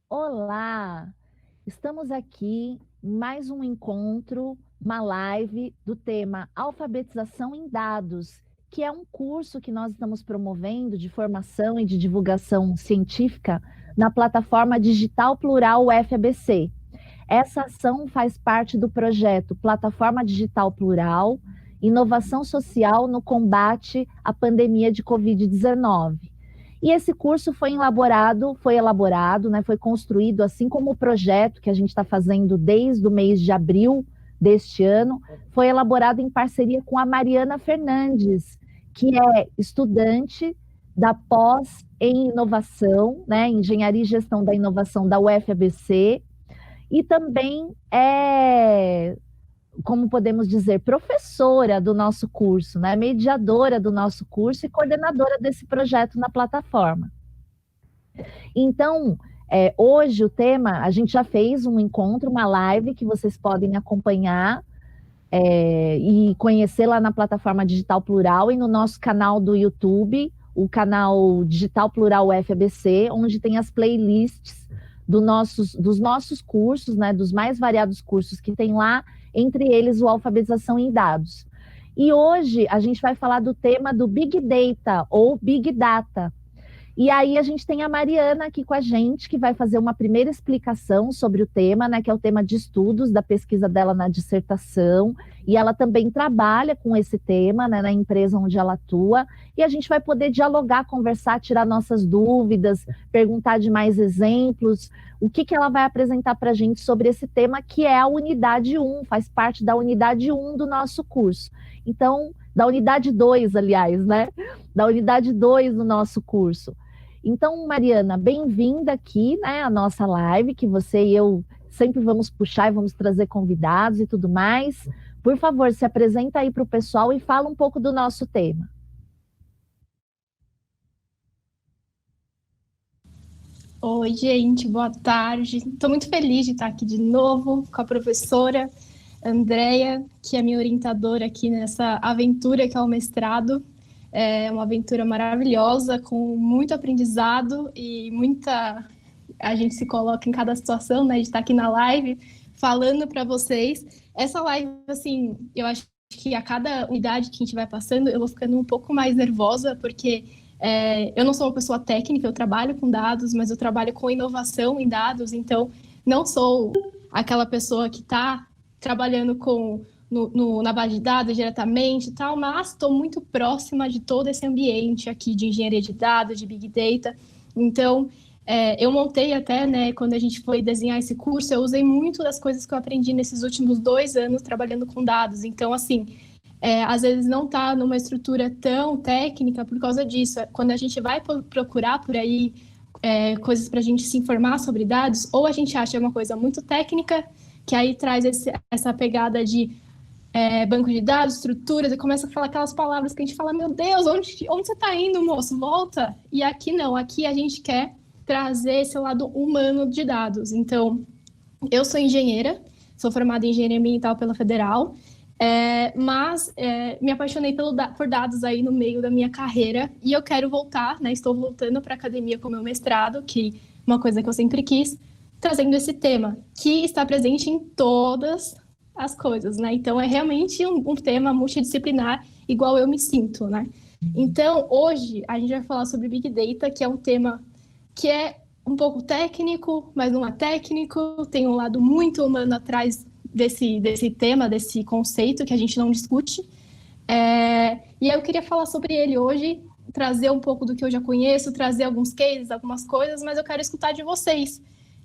Olá! Estamos aqui em mais um encontro, uma live do tema Alfabetização em Dados, que é um curso que nós estamos promovendo de formação e de divulgação científica na plataforma digital plural UFABC. Essa ação faz parte do projeto Plataforma Digital Plural, Inovação Social no Combate à Pandemia de Covid-19. E esse curso foi elaborado, né, foi construído, assim como o projeto que a gente está fazendo desde o mês de abril deste ano, foi elaborado em parceria com a Mariana Fernandes, que é estudante da pós em inovação, né, Engenharia e Gestão da Inovação da UFABC, e também é, como podemos dizer, professora do nosso curso, né? Mediadora do nosso curso e coordenadora desse projeto na plataforma. Então, hoje o tema, a gente já fez um encontro, uma live que vocês podem acompanhar e conhecer lá na plataforma Digital Plural e no nosso canal do YouTube, o canal Digital Plural UFABC, onde tem as playlists dos nossos cursos, né, dos mais variados cursos que tem lá, entre eles o Alfabetização em Dados. E hoje a gente vai falar do tema do Big Data ou Big Data. E aí a gente tem a Mariana aqui com a gente, que vai fazer uma primeira explicação sobre o tema, né, que é o tema de estudos da pesquisa dela na dissertação, e ela também trabalha com esse tema, né, na empresa onde ela atua, e a gente vai poder dialogar, conversar, tirar nossas dúvidas, perguntar de mais exemplos, o que ela vai apresentar para a gente sobre esse tema, que é a unidade 1, faz parte da unidade 1 do nosso curso. Então, da unidade 2, aliás, né, da unidade 2 do nosso curso. Então, Mariana, bem-vinda aqui, né, à nossa live, que você e eu sempre vamos puxar e vamos trazer convidados e tudo mais. Por favor, se apresenta aí para o pessoal e fala um pouco do nosso tema. Oi, gente, boa tarde. Estou muito feliz de estar aqui de novo com a professora Andréia, que é minha orientadora aqui nessa aventura que é o mestrado. É uma aventura maravilhosa, com muito aprendizado e muita... A gente se coloca em cada situação, né, de estar aqui na live, falando para vocês. Essa live, assim, eu acho que a cada unidade que a gente vai passando, eu vou ficando um pouco mais nervosa, porque eu não sou uma pessoa técnica, eu trabalho com dados, mas eu trabalho com inovação em dados, então não sou aquela pessoa que está trabalhando na base de dados diretamente e tal, mas estou muito próxima de todo esse ambiente aqui de engenharia de dados, de Big Data. Então, eu montei até, né, quando a gente foi desenhar esse curso, eu usei muito das coisas que eu aprendi nesses últimos 2 anos trabalhando com dados. Então, assim, às vezes não está numa estrutura tão técnica por causa disso. Quando a gente vai procurar por aí coisas para a gente se informar sobre dados, ou a gente acha uma coisa muito técnica, que aí traz essa pegada de banco de dados, estruturas, e começa a falar aquelas palavras que a gente fala, meu Deus, onde você está indo, moço? Volta! E aqui não, aqui a gente quer trazer esse lado humano de dados. Então, eu sou engenheira, sou formada em engenharia ambiental pela Federal, mas me apaixonei por dados aí no meio da minha carreira e eu quero voltar, né? Estou voltando para a academia com o meu mestrado, que é uma coisa que eu sempre quis, trazendo esse tema, que está presente em todas as coisas, né? Então, é realmente um tema multidisciplinar, igual eu me sinto, né? Então, hoje, a gente vai falar sobre Big Data, que é um tema que é um pouco técnico, mas não é técnico, tem um lado muito humano atrás desse tema, desse conceito que a gente não discute. E eu queria falar sobre ele hoje, trazer um pouco do que eu já conheço, trazer alguns cases, algumas coisas, mas eu quero escutar de vocês.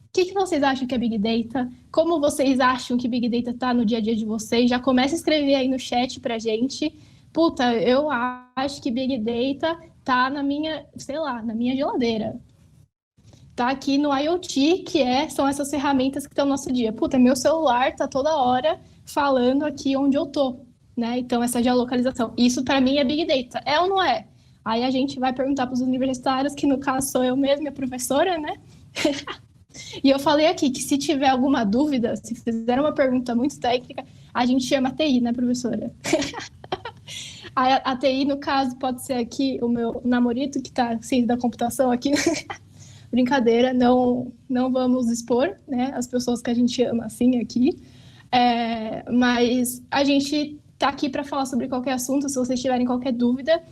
O que vocês acham que é Big Data? Como vocês acham que Big Data está no dia a dia de vocês? Já começa a escrever aí no chat pra gente. Puta, eu acho que Big Data tá na minha, sei lá, na minha geladeira. Tá aqui no IoT, são essas ferramentas que estão no nosso dia. Puta, meu celular tá toda hora falando aqui onde eu tô, né? Então, essa geolocalização. Isso, para mim, é Big Data. É ou não é? Aí a gente vai perguntar para os universitários, que no caso sou eu mesma, a professora, né? E eu falei aqui que se tiver alguma dúvida, se fizer uma pergunta muito técnica, a gente chama a TI, né, professora? A TI, no caso, pode ser aqui o meu namorado, que tá ciência da computação aqui, Brincadeira, não vamos expor, né, as pessoas que a gente ama assim aqui. Mas a gente está aqui para falar sobre qualquer assunto, se vocês tiverem qualquer dúvida.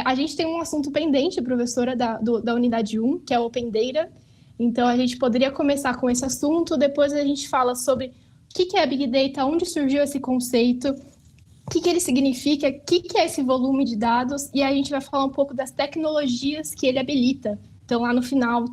A gente tem um assunto pendente, professora, da unidade 1, que é o Open Data. Então, a gente poderia começar com esse assunto, depois a gente fala sobre o que é Big Data, onde surgiu esse conceito, o que ele significa, o que é esse volume de dados, e aí a gente vai falar um pouco das tecnologias que ele habilita. Então, lá no final,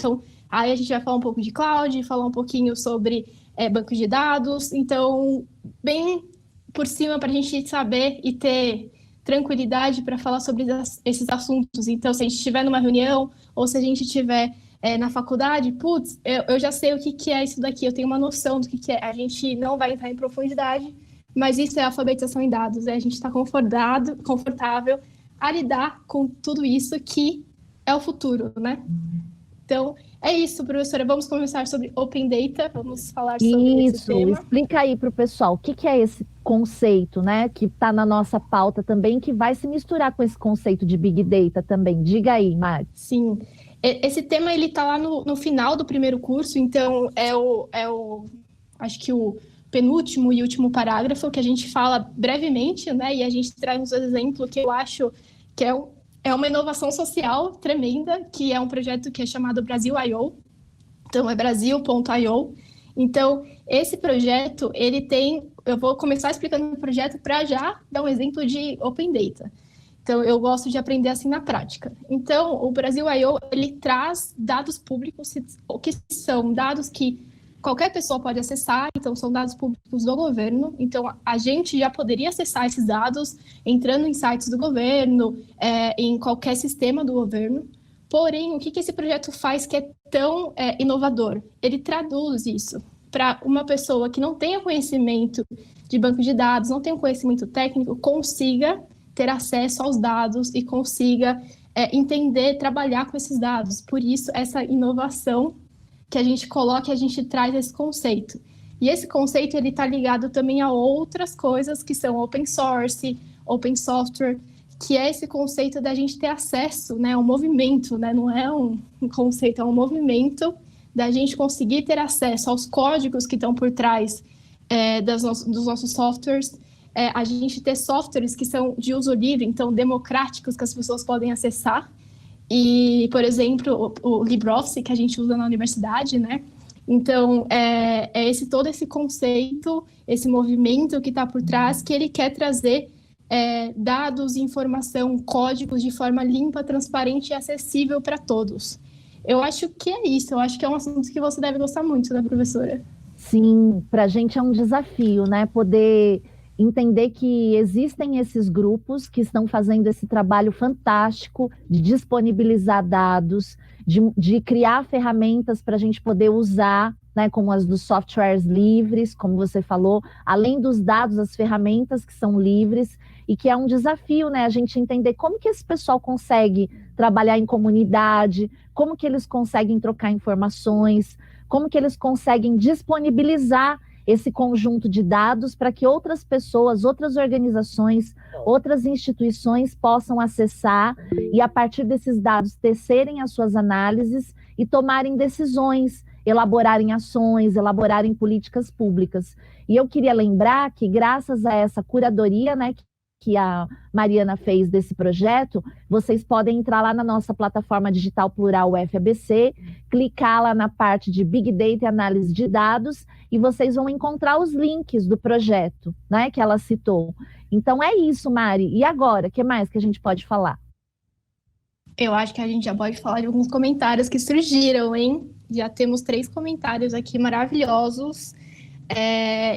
aí a gente vai falar um pouco de cloud, falar um pouquinho sobre bancos de dados, então, bem por cima para a gente saber e ter tranquilidade para falar sobre esses assuntos. Então, se a gente estiver numa reunião, ou se a gente estiver na faculdade, putz, eu já sei o que é isso daqui, eu tenho uma noção do que é. A gente não vai entrar em profundidade, mas isso é alfabetização em dados, a gente está confortável a lidar com tudo isso que é o futuro, né? Então, é isso, professora. Vamos conversar sobre Open Data, vamos falar sobre esse tema. Explica aí para o pessoal, o que é esse conceito, né, que está na nossa pauta também, que vai se misturar com esse conceito de Big Data também. Diga aí, Mari. Sim. Esse tema, ele está lá no final do primeiro curso, então acho que o penúltimo e último parágrafo, que a gente fala brevemente, né, e a gente traz um exemplo que eu acho que é uma inovação social tremenda, que é um projeto que é chamado Brasil.io, então é Brasil.io. Então, esse projeto, eu vou começar explicando o projeto para já dar um exemplo de Open Data. Então, eu gosto de aprender assim na prática. Então, o Brasil.io, ele traz dados públicos, que são dados que qualquer pessoa pode acessar, então são dados públicos do governo. Então, a gente já poderia acessar esses dados entrando em sites do governo, em qualquer sistema do governo. Porém, o que esse projeto faz que é tão inovador? Ele traduz isso para uma pessoa que não tenha conhecimento de banco de dados, não tenha conhecimento técnico, consiga ter acesso aos dados e consiga entender, trabalhar com esses dados. Por isso, essa inovação que a gente coloca e a gente traz esse conceito. E esse conceito ele está ligado também a outras coisas que são open source, open software, que é esse conceito da gente ter acesso, né, ao movimento, né, não é um conceito, é um movimento da gente conseguir ter acesso aos códigos que estão por trás dos nossos softwares, a gente ter softwares que são de uso livre, então democráticos, que as pessoas podem acessar. E, por exemplo, o LibreOffice, que a gente usa na universidade, né? Então, todo esse conceito, esse movimento que está por trás, que ele quer trazer dados, informação, códigos de forma limpa, transparente e acessível para todos. Eu acho que é isso, eu acho que é um assunto que você deve gostar muito, né, professora? Sim, para a gente é um desafio, né? Poder entender que existem esses grupos que estão fazendo esse trabalho fantástico de disponibilizar dados, de criar ferramentas para a gente poder usar, né, como as dos softwares livres, como você falou, além dos dados, as ferramentas que são livres, e que é um desafio, né, a gente entender como que esse pessoal consegue trabalhar em comunidade, como que eles conseguem trocar informações, como que eles conseguem disponibilizar esse conjunto de dados para que outras pessoas, outras organizações, outras instituições possam acessar e, a partir desses dados, tecerem as suas análises e tomarem decisões, elaborarem ações, elaborarem políticas públicas. E eu queria lembrar que, graças a essa curadoria, né, que a Mariana fez desse projeto, vocês podem entrar lá na nossa plataforma digital plural UFABC, clicar lá na parte de Big Data e análise de dados, e vocês vão encontrar os links do projeto, né, que ela citou. Então é isso, Mari. E agora, o que mais que a gente pode falar? Eu acho que a gente já pode falar de alguns comentários que surgiram, hein? Já temos 3 comentários aqui maravilhosos.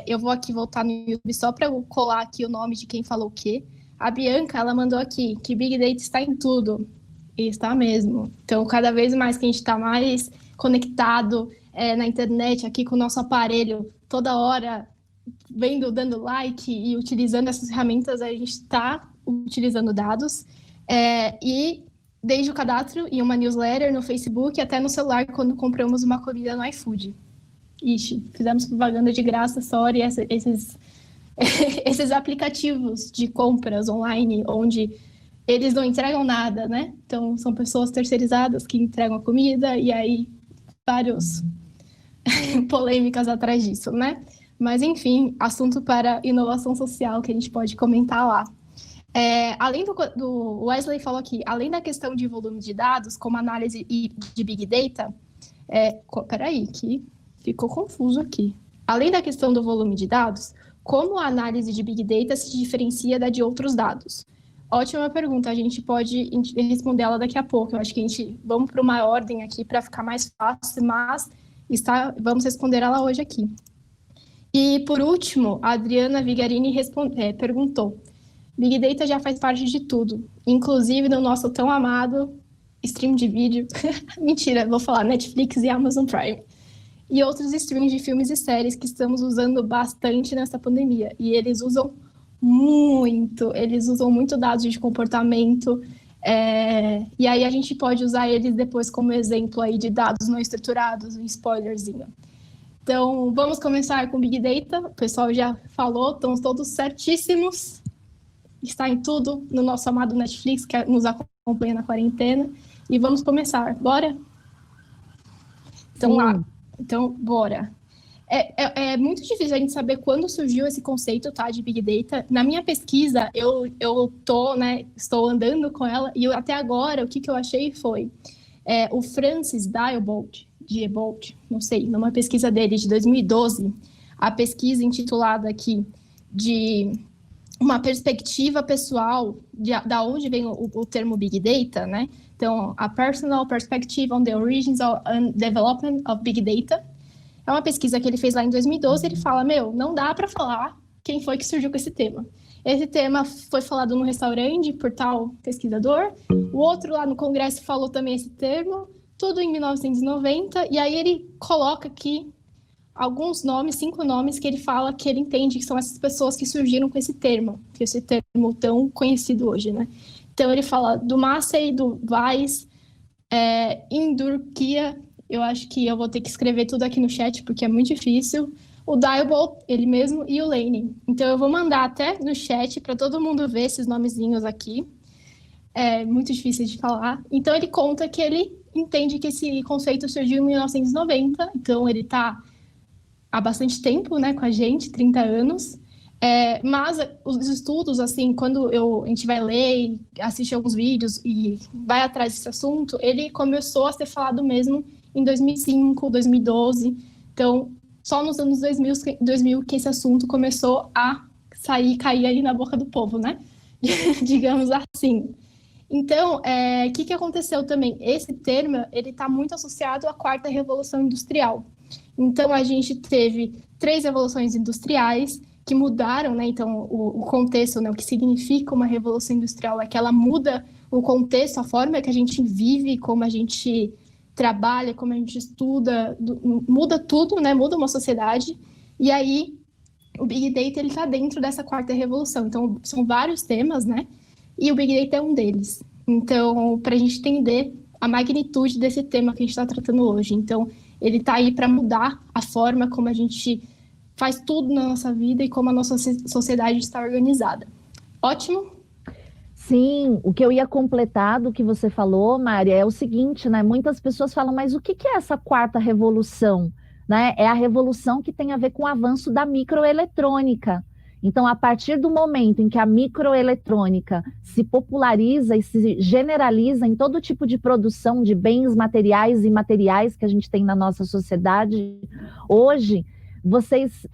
Eu vou aqui voltar no YouTube só para colar aqui o nome de quem falou o quê. A Bianca, ela mandou aqui que Big Data está em tudo. E está mesmo. Então, cada vez mais que a gente está mais conectado na internet, aqui com o nosso aparelho, toda hora vendo, dando like e utilizando essas ferramentas, a gente está utilizando dados. E desde o cadastro em uma newsletter no Facebook até no celular, quando compramos uma comida no iFood. Ixi, fizemos propaganda de graça, sorry, esses aplicativos de compras online, onde eles não entregam nada, né? Então, são pessoas terceirizadas que entregam a comida e aí vários polêmicas atrás disso, né? Mas, enfim, assunto para inovação social que a gente pode comentar lá. Além do Wesley falou aqui, além da questão de volume de dados, como análise de Big Data, peraí, que ficou confuso aqui. Além da questão do volume de dados, como a análise de Big Data se diferencia da de outros dados? Ótima pergunta, a gente pode responder ela daqui a pouco. Eu acho que vamos para uma ordem aqui para ficar mais fácil, mas vamos responder ela hoje aqui. E, por último, a Adriana Vigarini perguntou: Big Data já faz parte de tudo, inclusive no nosso tão amado stream de vídeo. Mentira, vou falar Netflix e Amazon Prime. E outros streams de filmes e séries que estamos usando bastante nessa pandemia. E eles usam muito dados de comportamento. E aí a gente pode usar eles depois como exemplo aí de dados não estruturados, um spoilerzinho. Então, vamos começar com Big Data. O pessoal já falou, estão todos certíssimos. Está em tudo no nosso amado Netflix, que nos acompanha na quarentena. E vamos começar. Bora? Então, Então, bora. É muito difícil a gente saber quando surgiu esse conceito, tá, de Big Data. Na minha pesquisa, eu estou andando com ela, e até agora, o que eu achei foi o Francis Diebold, não sei, numa pesquisa dele de 2012, a pesquisa intitulada aqui de uma perspectiva pessoal da onde vem o termo Big Data, né? Então, a Personal Perspective on the Origins and Development of Big Data. É uma pesquisa que ele fez lá em 2012, ele fala, não dá para falar quem foi que surgiu com esse tema. Esse tema foi falado no restaurante por tal pesquisador, o outro lá no Congresso falou também esse termo, tudo em 1990, e aí ele coloca aqui alguns nomes, 5 nomes, que ele fala que ele entende que são essas pessoas que surgiram com esse termo tão conhecido hoje, né? Então ele fala do Massey, do Weiss, Indurkia, eu acho que eu vou ter que escrever tudo aqui no chat, porque é muito difícil, o Diebold, ele mesmo, e o Lane. Então eu vou mandar até no chat para todo mundo ver esses nomezinhos aqui. É muito difícil de falar. Então ele conta que ele entende que esse conceito surgiu em 1990, então ele está há bastante tempo, né, com a gente, 30 anos. Mas os estudos, assim, quando a gente vai ler e assistir alguns vídeos e vai atrás desse assunto, ele começou a ser falado mesmo em 2005, 2012. Então, só nos anos 2000 que esse assunto começou a cair ali na boca do povo, né? Digamos assim. Então, o que aconteceu também? Esse termo, ele está muito associado à quarta revolução industrial. Então, a gente teve 3 revoluções industriais que mudaram, né? Então, o contexto, né? O que significa uma revolução industrial é que ela muda o contexto, a forma que a gente vive, como a gente trabalha, como a gente estuda, muda tudo, né? Muda uma sociedade. E aí, o Big Data, ele está dentro dessa quarta revolução. Então, são vários temas, né? E o Big Data é um deles. Então, para a gente entender a magnitude desse tema que a gente está tratando hoje. Então, ele está aí para mudar a forma como a gente faz tudo na nossa vida e como a nossa sociedade está organizada. Ótimo? Sim, o que eu ia completar do que você falou, Mária, é o seguinte, né? Muitas pessoas falam, mas o que é essa quarta revolução? Né? É a revolução que tem a ver com o avanço da microeletrônica. Então, a partir do momento em que a microeletrônica se populariza e se generaliza em todo tipo de produção de bens materiais e imateriais que a gente tem na nossa sociedade, hoje, vocês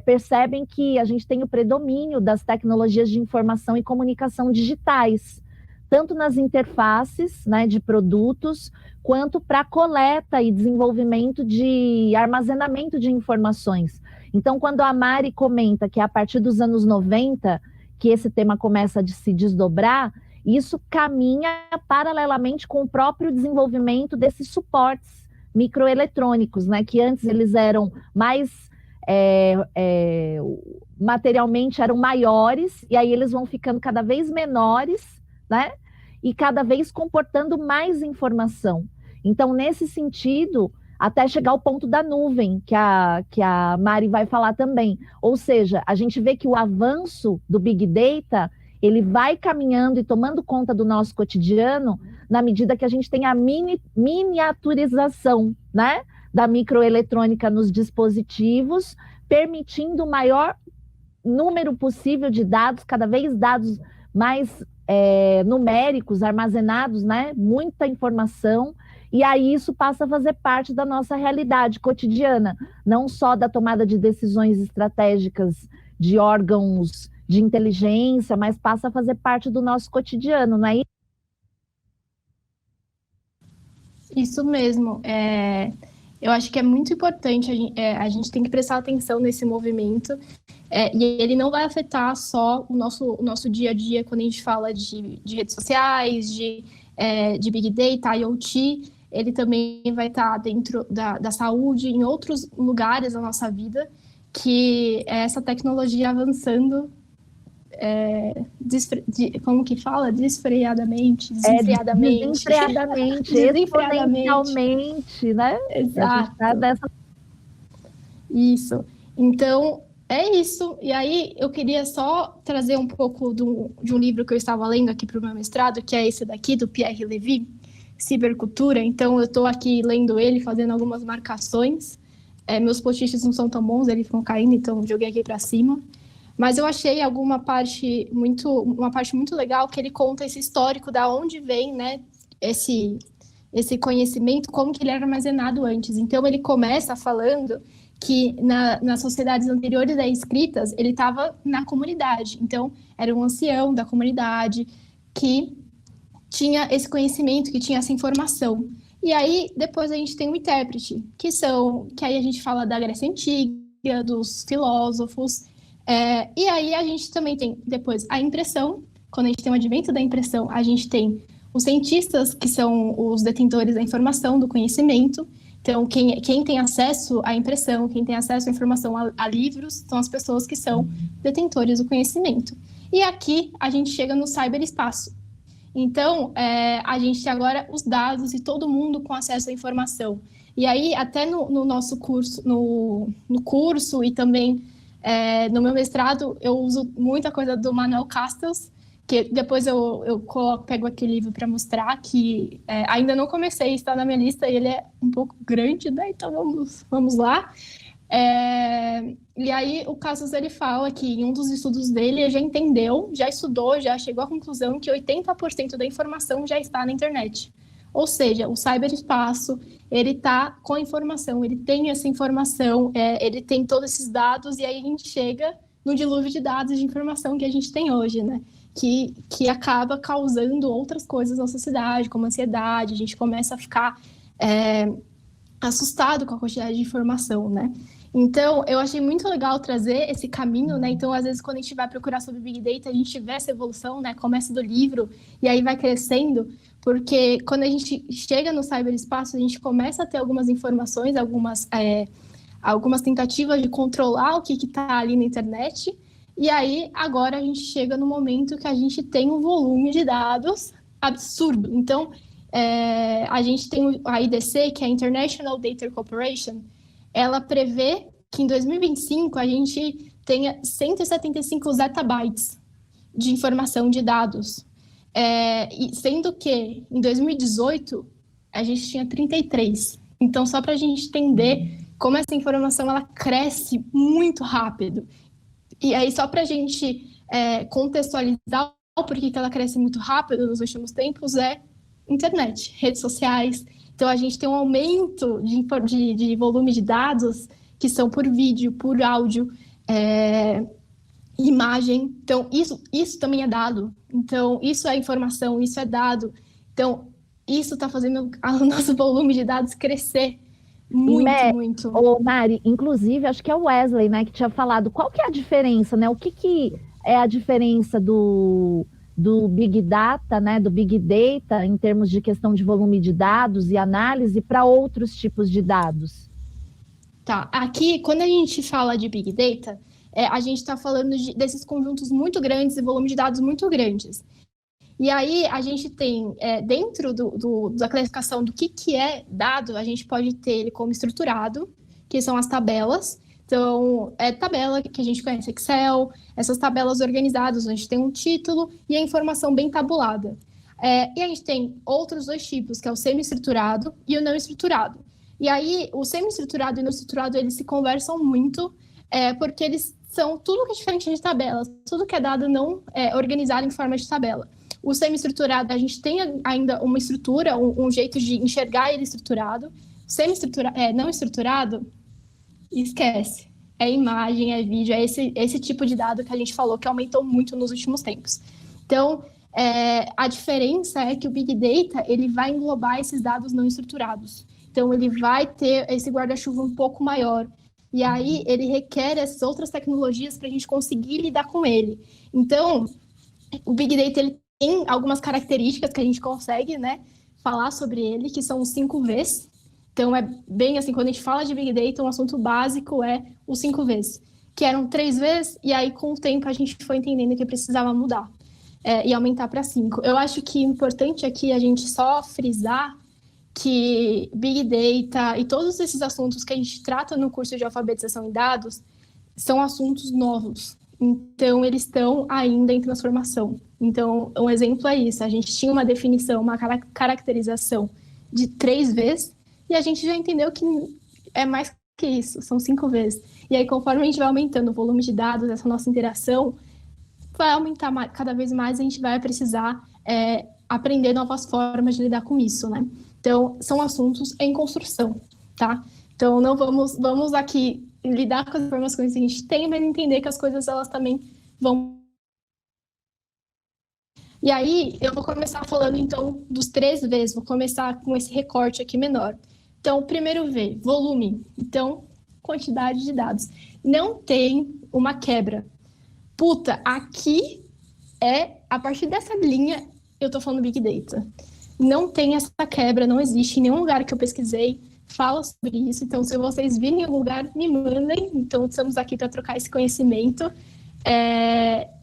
percebem que a gente tem o predomínio das tecnologias de informação e comunicação digitais, tanto nas interfaces, né, de produtos, quanto para coleta e desenvolvimento de armazenamento de informações. Então, quando a Mari comenta que é a partir dos anos 90 que esse tema começa a se desdobrar, isso caminha paralelamente com o próprio desenvolvimento desses suportes microeletrônicos, né, que antes eles eram mais materialmente eram maiores, e aí eles vão ficando cada vez menores, né? E cada vez comportando mais informação. Então, nesse sentido, até chegar ao ponto da nuvem, que a Mari vai falar também. Ou seja, a gente vê que o avanço do Big Data, ele vai caminhando e tomando conta do nosso cotidiano na medida que a gente tem a miniaturização, né? da microeletrônica nos dispositivos, permitindo o maior número possível de dados, cada vez dados mais numéricos, armazenados, né? Muita informação, e aí isso passa a fazer parte da nossa realidade cotidiana, não só da tomada de decisões estratégicas de órgãos de inteligência, mas passa a fazer parte do nosso cotidiano, não é isso? Isso mesmo. Eu acho que é muito importante, a gente tem que prestar atenção nesse movimento, e ele não vai afetar só o nosso dia a dia quando a gente fala de redes sociais, de Big Data, IoT, ele também vai estar dentro da saúde, em outros lugares da nossa vida, que é essa tecnologia avançando, como que fala? Desenfreadamente, exponencialmente, né? Exato. Isso. Então, é isso. E aí, eu queria só trazer um pouco de um livro que eu estava lendo aqui para o meu mestrado, que é esse daqui, do Pierre Levy, Cibercultura. Então, eu estou aqui lendo ele, fazendo algumas marcações. Meus post-its não são tão bons, eles ficam caindo, então joguei aqui para cima. Mas eu achei uma parte muito legal, que ele conta esse histórico da onde vem, né, esse conhecimento, como que ele era armazenado antes. Então, ele começa falando que nas sociedades anteriores a escritas, ele estava na comunidade. Então, era um ancião da comunidade que tinha esse conhecimento, que tinha essa informação. E aí, depois a gente tem o intérprete, que aí a gente fala da Grécia Antiga, dos filósofos. E aí a gente também tem, depois, a impressão. Quando a gente tem o advento da impressão, a gente tem os cientistas, que são os detentores da informação, do conhecimento. Então, quem tem acesso à impressão, quem tem acesso à informação a livros, são as pessoas que são detentores do conhecimento. E aqui a gente chega no cyberespaço. Então, a gente tem agora os dados e todo mundo com acesso à informação. E aí, até no nosso curso, no curso e também no meu mestrado, eu uso muita coisa do Manuel Castells, que depois eu pego aquele livro para mostrar, que ainda não comecei, está na minha lista, e ele é um pouco grande, né? Então vamos lá. E aí o Castells, ele fala que em um dos estudos dele, ele já entendeu, já estudou, já chegou à conclusão que 80% da informação já está na internet. Ou seja, o cyberespaço, ele está com a informação, ele tem essa informação, ele tem todos esses dados, e aí a gente chega no dilúvio de dados e de informação que a gente tem hoje, né? Que acaba causando outras coisas na sociedade, como ansiedade, a gente começa a ficar assustado com a quantidade de informação, né? Então, eu achei muito legal trazer esse caminho, né? Então, às vezes, quando a gente vai procurar sobre Big Data, a gente vê essa evolução, né? Começa do livro e aí vai crescendo, porque quando a gente chega no cyberespaço, a gente começa a ter algumas informações, algumas tentativas de controlar o que está ali na internet, e aí, agora, a gente chega no momento que a gente tem um volume de dados absurdo. Então, a gente tem a IDC, que é a International Data Corporation, ela prevê que em 2025 a gente tenha 175 zettabytes de informação de dados, e sendo que em 2018 a gente tinha 33. Então, só para a gente entender como essa informação ela cresce muito rápido. E aí, só para a gente contextualizar o porquê que ela cresce muito rápido nos últimos tempos, internet, redes sociais. Então, a gente tem um aumento de volume de dados que são por vídeo, por áudio, imagem. Então, isso também é dado. Então, isso é informação, isso é dado. Então, isso está fazendo o nosso volume de dados crescer muito. Mari, inclusive, acho que é o Wesley, né, que tinha falado. Qual que é a diferença, né? O que é a diferença do Big Data, né, do Big Data, em termos de questão de volume de dados e análise para outros tipos de dados? Tá, aqui, quando a gente fala de Big Data, a gente está falando desses conjuntos muito grandes e volume de dados muito grandes. E aí, a gente tem, dentro da classificação do que é dado, a gente pode ter ele como estruturado, que são as tabelas. Então, tabela que a gente conhece, Excel, essas tabelas organizadas, a gente tem um título e a informação bem tabulada. E a gente tem outros dois tipos, que é o semi-estruturado e o não estruturado. E aí, o semi-estruturado e o não estruturado, eles se conversam muito, porque eles são tudo que é diferente de tabelas, tudo que é dado não é organizado em forma de tabela. O semi-estruturado, a gente tem ainda uma estrutura, um jeito de enxergar ele estruturado. Semi-estruturado, não estruturado, esquece. É imagem, é vídeo, é esse tipo de dado que a gente falou que aumentou muito nos últimos tempos. Então, a diferença é que o Big Data, ele vai englobar esses dados não estruturados. Então, ele vai ter esse guarda-chuva um pouco maior. E aí, ele requer essas outras tecnologias para a gente conseguir lidar com ele. Então, o Big Data, ele tem algumas características que a gente consegue, né, falar sobre ele, que são os 5 Vs. Então, é bem assim, quando a gente fala de Big Data, um assunto básico é os 5 Vs, que eram 3 Vs, e aí, com o tempo, a gente foi entendendo que precisava mudar e aumentar para 5. Eu acho que é importante aqui a gente só frisar que Big Data e todos esses assuntos que a gente trata no curso de alfabetização em dados são assuntos novos. Então, eles estão ainda em transformação. Então, um exemplo é isso. A gente tinha uma definição, uma caracterização de 3 Vs, e a gente já entendeu que é mais que isso, são 5 Vs. E aí, conforme a gente vai aumentando o volume de dados, essa nossa interação vai aumentar cada vez mais, a gente vai precisar aprender novas formas de lidar com isso, né? Então, são assuntos em construção, tá? Então, não vamos aqui lidar com as informações que a gente tem, mas entender que as coisas, elas também vão... E aí, eu vou começar falando, então, dos 3 Vs. Vou começar com esse recorte aqui menor. Então, o primeiro V, volume. Então, quantidade de dados. Não tem uma quebra. Puta, aqui a partir dessa linha, eu tô falando Big Data. Não tem essa quebra, não existe em nenhum lugar que eu pesquisei, fala sobre isso. Então, se vocês virem em algum lugar, me mandem. Então, estamos aqui para trocar esse conhecimento.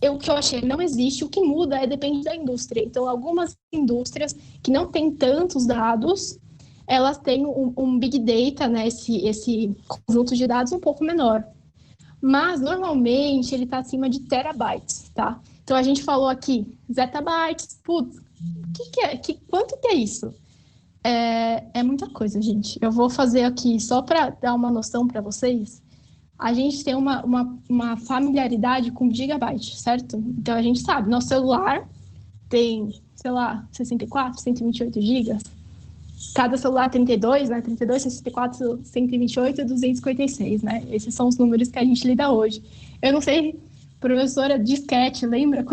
O que eu achei, não existe. O que muda depende da indústria. Então, algumas indústrias que não têm tantos dados, elas têm um Big Data, né, esse conjunto de dados um pouco menor. Mas, normalmente, ele está acima de terabytes, tá? Então, a gente falou aqui, zettabytes, putz, quanto que é isso? É muita coisa, gente. Eu vou fazer aqui, só para dar uma noção para vocês, a gente tem uma familiaridade com gigabyte, certo? Então, a gente sabe, nosso celular tem, sei lá, 64, 128 gigas. Cada celular 32, né? 32, 64, 128 e 256, né? Esses são os números que a gente lida hoje. Eu não sei, professora, disquete, lembra?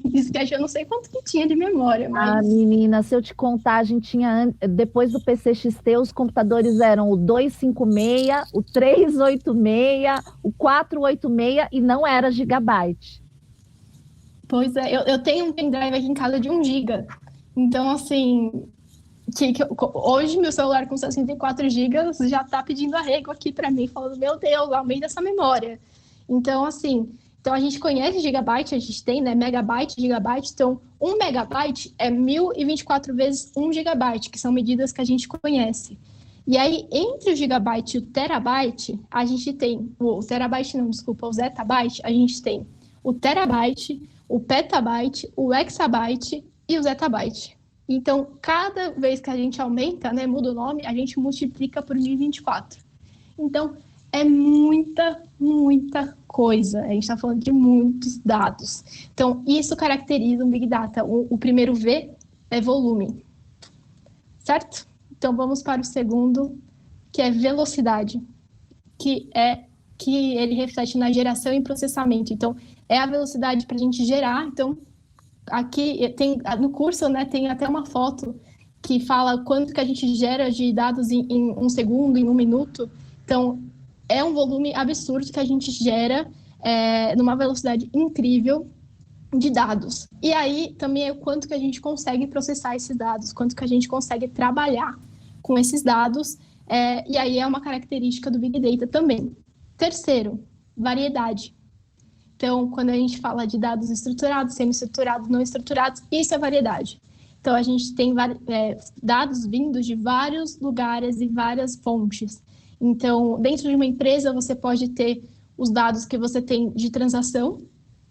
Disquete, eu não sei quanto que tinha de memória, mas... Ah, menina, se eu te contar, a gente tinha, depois do PCXT, os computadores eram o 256, o 386, o 486 e não era gigabyte. Pois é, eu tenho um pendrive aqui em casa de 1 giga. Então, assim... hoje meu celular com 64 GB já está pedindo arrego aqui para mim, falando, meu Deus, aumenta essa memória. Então, assim, a gente conhece gigabyte, a gente tem, né, megabyte, gigabyte. Então, 1 megabyte é 1024 vezes 1 gigabyte, que são medidas que a gente conhece. E aí, entre o gigabyte e o terabyte, a gente tem, o zettabyte, a gente tem o terabyte, o petabyte, o exabyte e o zettabyte. Então, cada vez que a gente aumenta, né, muda o nome, a gente multiplica por 1024. Então, é muita, muita coisa. A gente está falando de muitos dados. Então, isso caracteriza um Big Data. O primeiro V é volume, certo? Então, vamos para o segundo, que é velocidade, que ele reflete na geração e processamento. Então, é a velocidade para a gente gerar. Então, aqui no curso, né, tem até uma foto que fala quanto que a gente gera de dados em 1 segundo, em 1 minuto. Então, é um volume absurdo que a gente gera numa velocidade incrível de dados. E aí, também é o quanto que a gente consegue processar esses dados, quanto que a gente consegue trabalhar com esses dados. E aí é uma característica do Big Data também. Terceiro, variedade. Então, quando a gente fala de dados estruturados, semi-estruturados, não estruturados, isso é variedade. Então, a gente tem dados vindos de vários lugares e várias fontes. Então, dentro de uma empresa, você pode ter os dados que você tem de transação.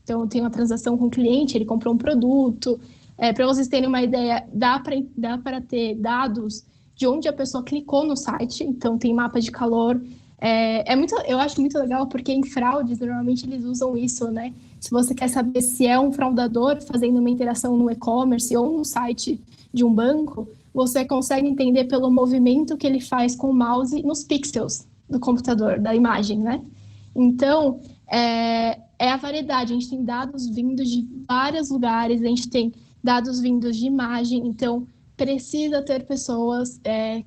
Então, tem uma transação com o cliente, ele comprou um produto. Para vocês terem uma ideia, dá para ter dados de onde a pessoa clicou no site, então tem mapa de calor. Eu acho muito legal, porque em fraudes, normalmente eles usam isso, né? Se você quer saber se é um fraudador fazendo uma interação no e-commerce ou no site de um banco, você consegue entender pelo movimento que ele faz com o mouse nos pixels do computador, da imagem, né? Então, é a variedade. A gente tem dados vindos de vários lugares, a gente tem dados vindos de imagem, então precisa ter pessoas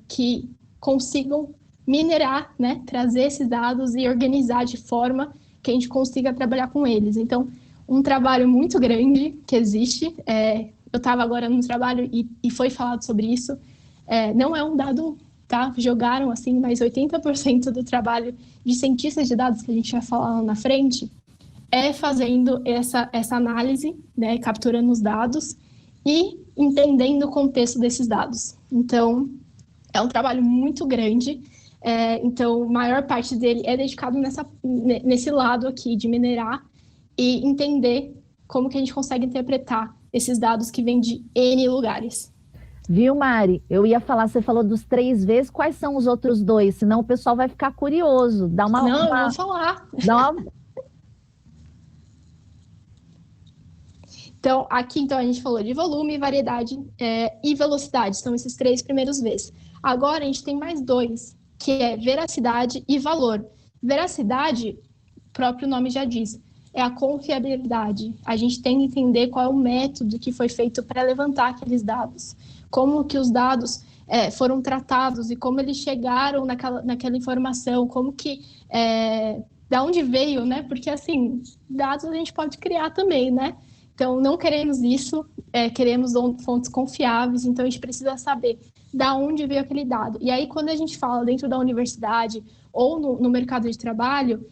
que consigam minerar, né, trazer esses dados e organizar de forma que a gente consiga trabalhar com eles. Então, um trabalho muito grande que existe, eu estava agora no trabalho e foi falado sobre isso, não é um dado, tá? Jogaram assim, mas 80% do trabalho de cientistas de dados que a gente vai falar lá na frente é fazendo essa análise, né, capturando os dados e entendendo o contexto desses dados. Então, é um trabalho muito grande. Então, a maior parte dele é dedicado nesse lado aqui de minerar e entender como que a gente consegue interpretar esses dados que vêm de N lugares. Viu, Mari? Eu ia falar, você falou dos 3 vezes, quais são os outros 2? Senão o pessoal vai ficar curioso. Não, eu vou falar. Dá uma... Então, aqui a gente falou de volume, variedade e velocidade. São esses 3 primeiros Vs. Agora, a gente tem mais 2, que é veracidade e valor. Veracidade, o próprio nome já diz, é a confiabilidade. A gente tem que entender qual é o método que foi feito para levantar aqueles dados. Como que os dados foram tratados e como eles chegaram naquela informação, como que... da onde veio, né? Porque, assim, dados a gente pode criar também, né? Então, não queremos isso, queremos fontes confiáveis, então a gente precisa saber da onde veio aquele dado. E aí, quando a gente fala dentro da universidade ou no mercado de trabalho,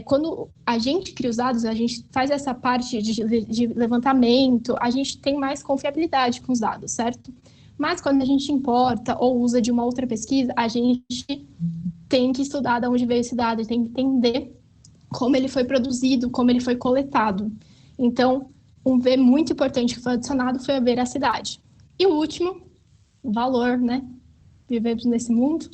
quando a gente cria os dados, a gente faz essa parte de levantamento, a gente tem mais confiabilidade com os dados, certo? Mas quando a gente importa ou usa de uma outra pesquisa, a gente tem que estudar de onde veio esse dado, tem que entender como ele foi produzido, como ele foi coletado. Então, um V muito importante que foi adicionado foi a veracidade. E o último, o valor, né? Vivemos nesse mundo.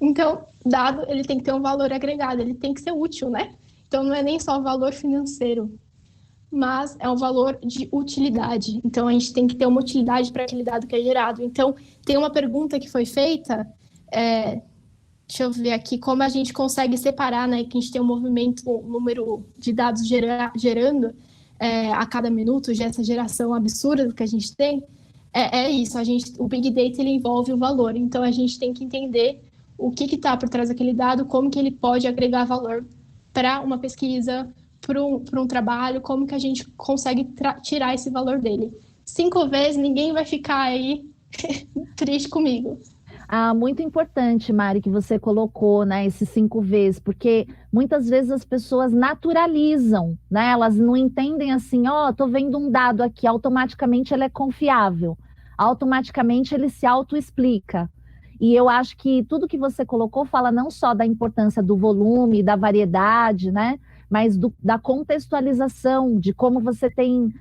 Então, dado, ele tem que ter um valor agregado, ele tem que ser útil, né? Então, não é nem só o valor financeiro, mas é um valor de utilidade. Então, a gente tem que ter uma utilidade para aquele dado que é gerado. Então, tem uma pergunta que foi feita, deixa eu ver aqui, como a gente consegue separar, né? Que a gente tem um movimento, um número de dados gerando a cada minuto, essa geração absurda que a gente tem, isso. O Big Data ele envolve o valor. Então, a gente tem que entender o que está por trás daquele dado, como que ele pode agregar valor para uma pesquisa, para um trabalho, como que a gente consegue tirar esse valor dele. 5 vezes, ninguém vai ficar aí triste comigo. Muito importante, Mari, que você colocou, né, esses 5 vezes, porque muitas vezes as pessoas naturalizam, né, elas não entendem assim, tô vendo um dado aqui, automaticamente ele é confiável, automaticamente ele se autoexplica. E eu acho que tudo que você colocou fala não só da importância do volume, da variedade, né, mas da contextualização, de como você tem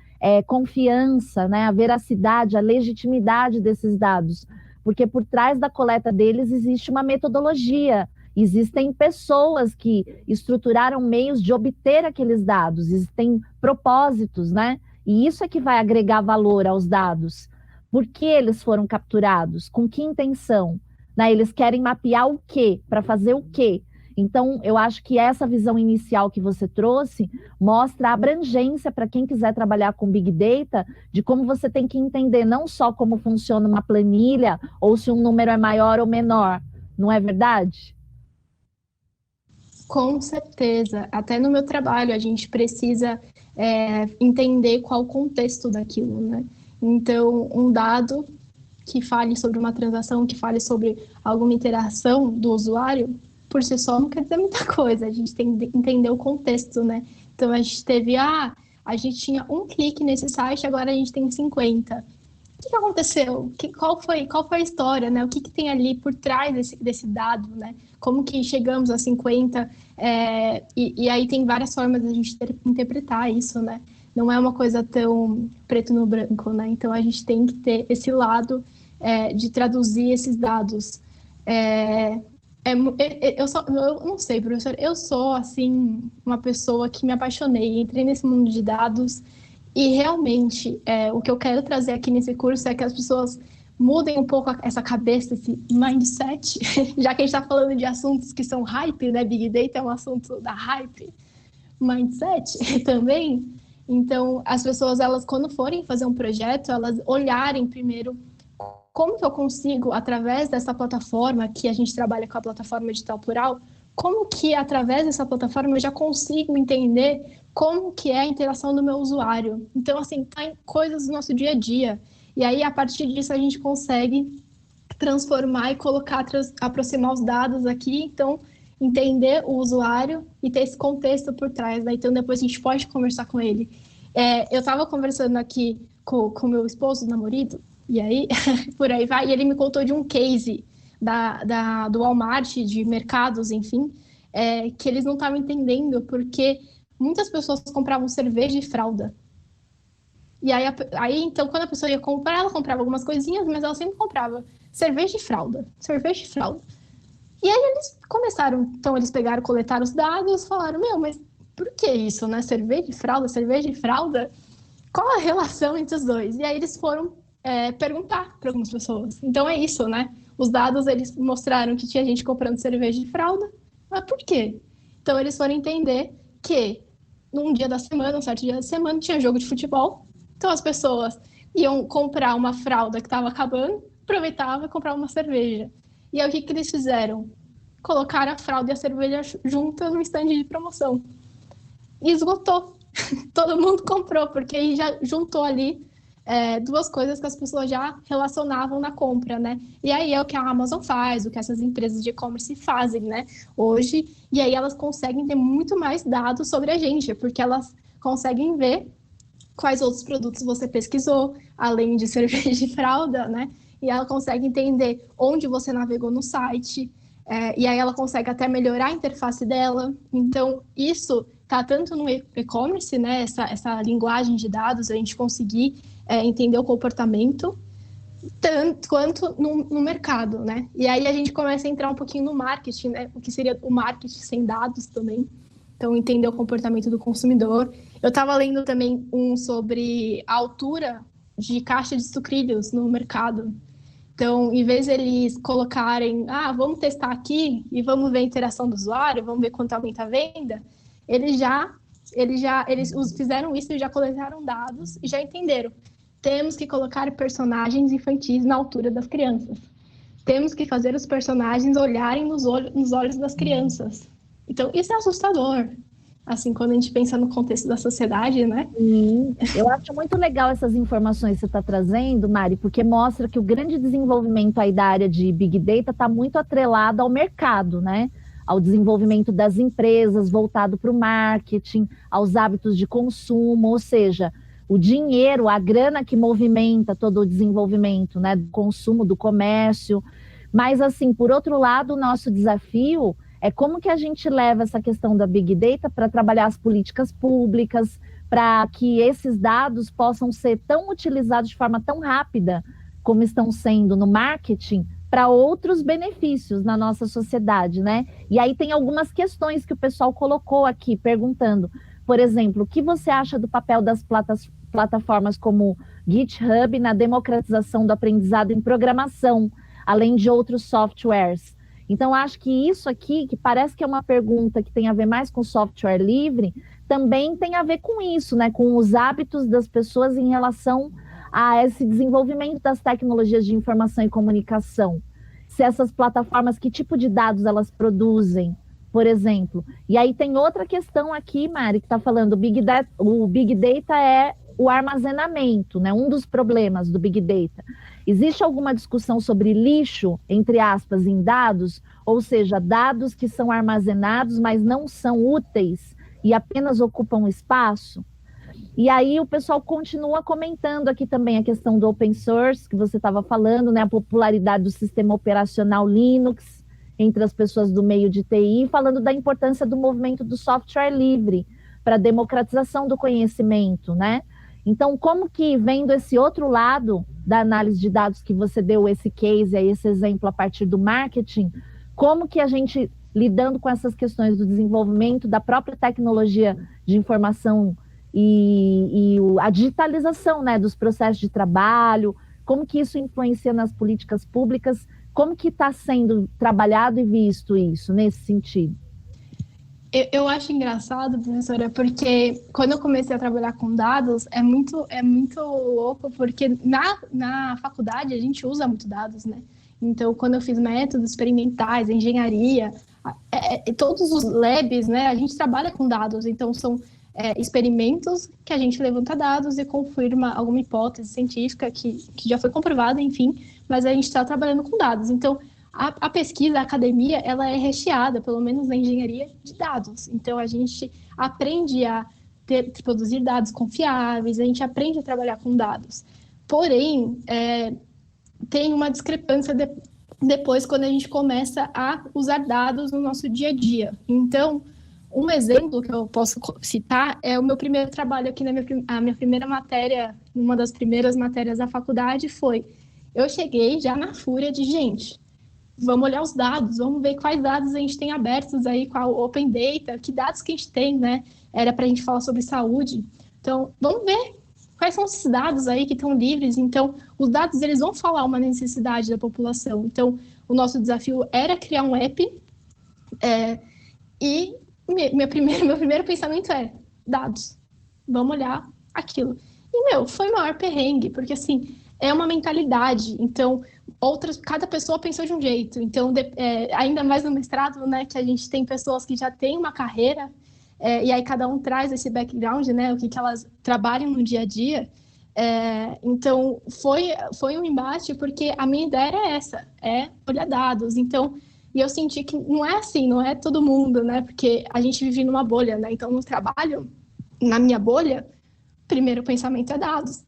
confiança, né, a veracidade, a legitimidade desses dados. Porque por trás da coleta deles existe uma metodologia, existem pessoas que estruturaram meios de obter aqueles dados, existem propósitos, né? E isso é que vai agregar valor aos dados. Por que eles foram capturados? Com que intenção? Né? Eles querem mapear o quê? Para fazer o quê? Então, eu acho que essa visão inicial que você trouxe mostra a abrangência para quem quiser trabalhar com Big Data, de como você tem que entender não só como funciona uma planilha, ou se um número é maior ou menor, não é verdade? Com certeza. Até no meu trabalho, a gente precisa entender qual o contexto daquilo, né? Então, um dado que fale sobre uma transação, que fale sobre alguma interação do usuário, por si só não quer dizer muita coisa, a gente tem que entender o contexto, né? Então, a gente teve, a gente tinha um clique nesse site, agora a gente tem 50. O que aconteceu? Qual foi a história, né? O que tem ali por trás desse dado, né? Como que chegamos a 50? E aí tem várias formas de a gente interpretar isso, né? Não é uma coisa tão preto no branco, né? Então, a gente tem que ter esse lado de traduzir esses dados. Eu não sei, professor, eu sou, assim, uma pessoa que me apaixonei, entrei nesse mundo de dados e realmente o que eu quero trazer aqui nesse curso é que as pessoas mudem um pouco essa cabeça, esse mindset, já que a gente está falando de assuntos que são hype, né? Big Data é um assunto da hype, mindset também. Então, as pessoas, elas, quando forem fazer um projeto, elas olharem primeiro como que eu consigo, através dessa plataforma, que a gente trabalha com a plataforma Digital Plural, como que, através dessa plataforma, eu já consigo entender como que é a interação do meu usuário. Então, assim, tá em coisas do nosso dia a dia. E aí, a partir disso, a gente consegue transformar e colocar, aproximar os dados aqui, então, entender o usuário e ter esse contexto por trás, né? Então, depois a gente pode conversar com ele. Eu estava conversando aqui com meu esposo, namorado, e aí, por aí vai, e ele me contou de um case do Walmart, de mercados, enfim, que eles não estavam entendendo, porque muitas pessoas compravam cerveja e fralda. E aí, então, quando a pessoa ia comprar, ela comprava algumas coisinhas, mas ela sempre comprava cerveja e fralda, cerveja e fralda. E aí eles começaram, então eles pegaram, coletaram os dados, falaram, mas por que isso, né? Cerveja e fralda? Qual a relação entre os dois? E aí eles foram perguntar para algumas pessoas. Então é isso, né? Os dados, eles mostraram que tinha gente comprando cerveja e fralda, mas por quê? Então eles foram entender que num dia da semana, um certo dia da semana, tinha jogo de futebol, então as pessoas iam comprar uma fralda que estava acabando, aproveitavam e compravam uma cerveja. E aí o que eles fizeram? Colocaram a fralda e a cerveja juntas no stand de promoção. E esgotou. Todo mundo comprou, porque aí já juntou ali duas coisas que as pessoas já relacionavam na compra, né? E aí é o que a Amazon faz, o que essas empresas de e-commerce fazem, né? Hoje, e aí elas conseguem ter muito mais dados sobre a gente, porque elas conseguem ver quais outros produtos você pesquisou, além de cerveja e fralda, né? E ela consegue entender onde você navegou no site, e aí ela consegue até melhorar a interface dela. Então, isso está tanto no e-commerce, né? Essa linguagem de dados, a gente conseguir entender o comportamento, tanto quanto no mercado, né? E aí a gente começa a entrar um pouquinho no marketing, né? O que seria o marketing sem dados também. Então, entender o comportamento do consumidor. Eu estava lendo também sobre a altura de caixa de sucrilhos no mercado. Então, em vez de eles colocarem, vamos testar aqui e vamos ver a interação do usuário, vamos ver quanto aumenta a venda, eles fizeram isso e já coletaram dados e já entenderam. Temos que colocar personagens infantis na altura das crianças. Temos que fazer os personagens olharem nos olhos das crianças. Então, isso é assustador, assim, quando a gente pensa no contexto da sociedade, né? Sim, eu acho muito legal essas informações que você está trazendo, Mari, porque mostra que o grande desenvolvimento aí da área de Big Data está muito atrelado ao mercado, né? Ao desenvolvimento das empresas, voltado para o marketing, aos hábitos de consumo, ou seja, o dinheiro, a grana que movimenta todo o desenvolvimento, né, do consumo, do comércio. Mas, assim, por outro lado, o nosso desafio é como que a gente leva essa questão da Big Data para trabalhar as políticas públicas, para que esses dados possam ser tão utilizados de forma tão rápida como estão sendo no marketing, para outros benefícios na nossa sociedade, né? E aí tem algumas questões que o pessoal colocou aqui, perguntando, por exemplo, o que você acha do papel das plataformas como GitHub na democratização do aprendizado em programação, além de outros softwares? Então, acho que isso aqui, que parece que é uma pergunta que tem a ver mais com software livre, também tem a ver com isso, né? Com os hábitos das pessoas em relação a esse desenvolvimento das tecnologias de informação e comunicação. Se essas plataformas, que tipo de dados elas produzem, por exemplo. E aí tem outra questão aqui, Mari, que está falando, o Big Data é o armazenamento, né? Um dos problemas do Big Data. Existe alguma discussão sobre lixo, entre aspas, em dados? Ou seja, dados que são armazenados, mas não são úteis e apenas ocupam espaço? E aí o pessoal continua comentando aqui também a questão do open source, que você estava falando, né? A popularidade do sistema operacional Linux entre as pessoas do meio de TI, falando da importância do movimento do software livre para a democratização do conhecimento, né? Então, como que, vendo esse outro lado da análise de dados que você deu esse case, aí, esse exemplo a partir do marketing, como que a gente, lidando com essas questões do desenvolvimento da própria tecnologia de informação e a digitalização, né, dos processos de trabalho, como que isso influencia nas políticas públicas, como que está sendo trabalhado e visto isso, nesse sentido? Eu acho engraçado, professora, porque quando eu comecei a trabalhar com dados, é muito louco, porque na faculdade a gente usa muito dados, né? Então, quando eu fiz métodos experimentais, engenharia, todos os labs, né, a gente trabalha com dados, então são experimentos que a gente levanta dados e confirma alguma hipótese científica que já foi comprovada, enfim, mas a gente está trabalhando com dados. Então, a pesquisa, a academia, ela é recheada, pelo menos na engenharia, de dados. Então, a gente aprende a produzir dados confiáveis, a gente aprende a trabalhar com dados. Porém, tem uma discrepância depois quando a gente começa a usar dados no nosso dia a dia. Então, um exemplo que eu posso citar é o meu primeiro trabalho aqui a minha primeira matéria, uma das primeiras matérias da faculdade foi, eu cheguei já na fúria de, gente, vamos olhar os dados, vamos ver quais dados a gente tem abertos aí com a Open Data, que dados que a gente tem, né? Era para a gente falar sobre saúde. Então, vamos ver quais são esses dados aí que estão livres. Então, os dados, eles vão falar uma necessidade da população. Então, o nosso desafio era criar um app e meu primeiro pensamento é dados. Vamos olhar aquilo. E, foi o maior perrengue, porque, assim, é uma mentalidade. Então, cada pessoa pensou de um jeito. Então, ainda mais no mestrado, né, que a gente tem pessoas que já têm uma carreira, e aí cada um traz esse background, né, o que elas trabalham no dia a dia. Então, foi um embate, porque a minha ideia era essa, olhar dados. Então, e eu senti que não é assim, não é todo mundo, né, porque a gente vive numa bolha, né, então no trabalho, na minha bolha, primeiro pensamento é dados.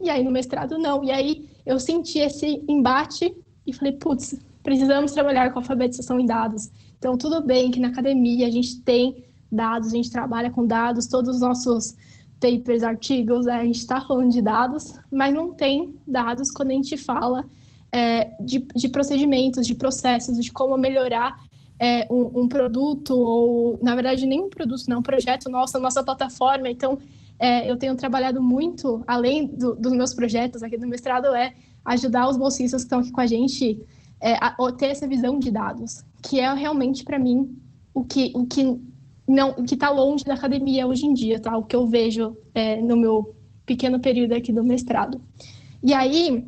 E aí no mestrado não. E aí eu senti esse embate e falei, putz, precisamos trabalhar com alfabetização em dados. Então tudo bem que na academia a gente tem dados, a gente trabalha com dados, todos os nossos papers, artigos, a gente está falando de dados, mas não tem dados quando a gente fala de procedimentos, de processos, de como melhorar um produto, ou na verdade nem um produto, não, um projeto nosso, a nossa plataforma. Então, eu tenho trabalhado muito, além dos meus projetos aqui do mestrado, ajudar os bolsistas que estão aqui com a gente a ter essa visão de dados, que é realmente, para mim, o que está longe da academia hoje em dia, tá? O que eu vejo no meu pequeno período aqui do mestrado. E aí,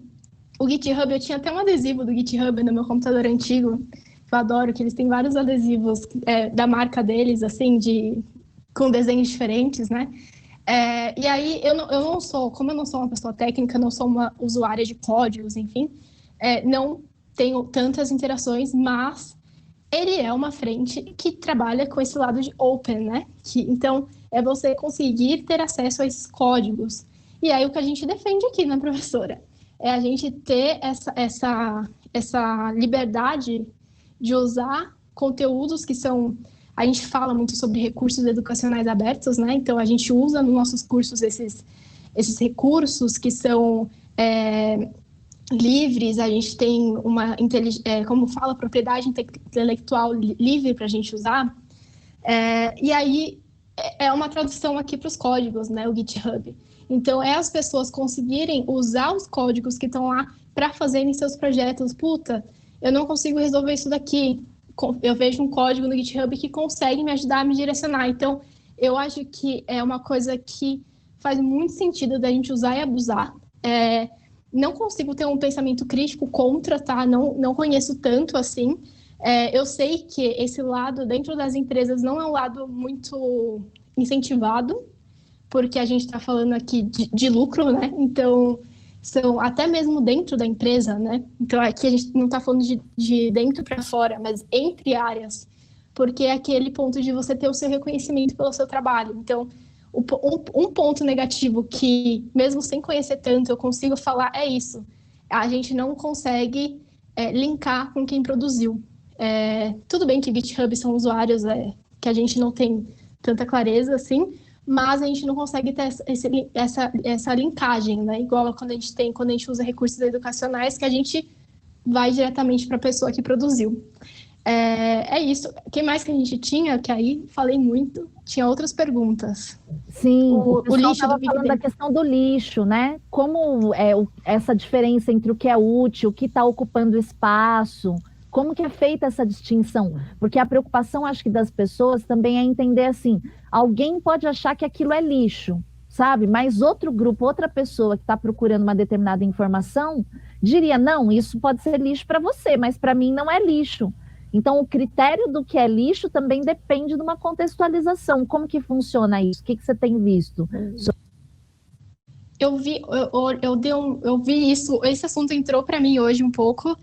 o GitHub, eu tinha até um adesivo do GitHub no meu computador antigo, que eu adoro, que eles têm vários adesivos da marca deles, assim, com desenhos diferentes, né? E aí, como eu não sou uma pessoa técnica, não sou uma usuária de códigos, enfim, não tenho tantas interações, mas ele é uma frente que trabalha com esse lado de open, né? Então, é você conseguir ter acesso a esses códigos. E aí, o que a gente defende aqui, né, professora? É a gente ter essa liberdade de usar conteúdos que são... A gente fala muito sobre recursos educacionais abertos, né? Então, a gente usa nos nossos cursos esses recursos que são livres, a gente tem como fala, propriedade intelectual livre para a gente usar. E aí, é uma tradução aqui para os códigos, né? O GitHub. Então, as pessoas conseguirem usar os códigos que estão lá para fazerem seus projetos. Puta, eu não consigo resolver isso daqui. Eu vejo um código no GitHub que consegue me ajudar a me direcionar. Então, eu acho que é uma coisa que faz muito sentido da gente usar e abusar. Não consigo ter um pensamento crítico contra, tá? Não conheço tanto assim. Eu sei que esse lado dentro das empresas não é um lado muito incentivado, porque a gente está falando aqui de lucro, né? Então, são até mesmo dentro da empresa, né? Então, aqui a gente não está falando de dentro para fora, mas entre áreas, porque é aquele ponto de você ter o seu reconhecimento pelo seu trabalho. Então, um ponto negativo que, mesmo sem conhecer tanto, eu consigo falar é isso. A gente não consegue linkar com quem produziu. Tudo bem que GitHub são usuários que a gente não tem tanta clareza, assim, mas a gente não consegue ter essa linkagem, né? Igual quando a gente usa recursos educacionais, que a gente vai diretamente para a pessoa que produziu. É isso. O que mais que a gente tinha? Que aí falei muito. Tinha outras perguntas. Sim, o O pessoal lixo do estava Big falando da Data. questão do lixo, né? Como é essa diferença entre o que é útil, o que está ocupando espaço, como que é feita essa distinção? Porque a preocupação, acho que das pessoas também é entender assim, alguém pode achar que aquilo é lixo, sabe? Mas outro grupo, outra pessoa que está procurando uma determinada informação, diria, não, isso pode ser lixo para você, mas para mim não é lixo. Então, o critério do que é lixo também depende de uma contextualização. Como que funciona isso? O que você tem visto? Eu vi isso, esse assunto entrou para mim hoje um pouco.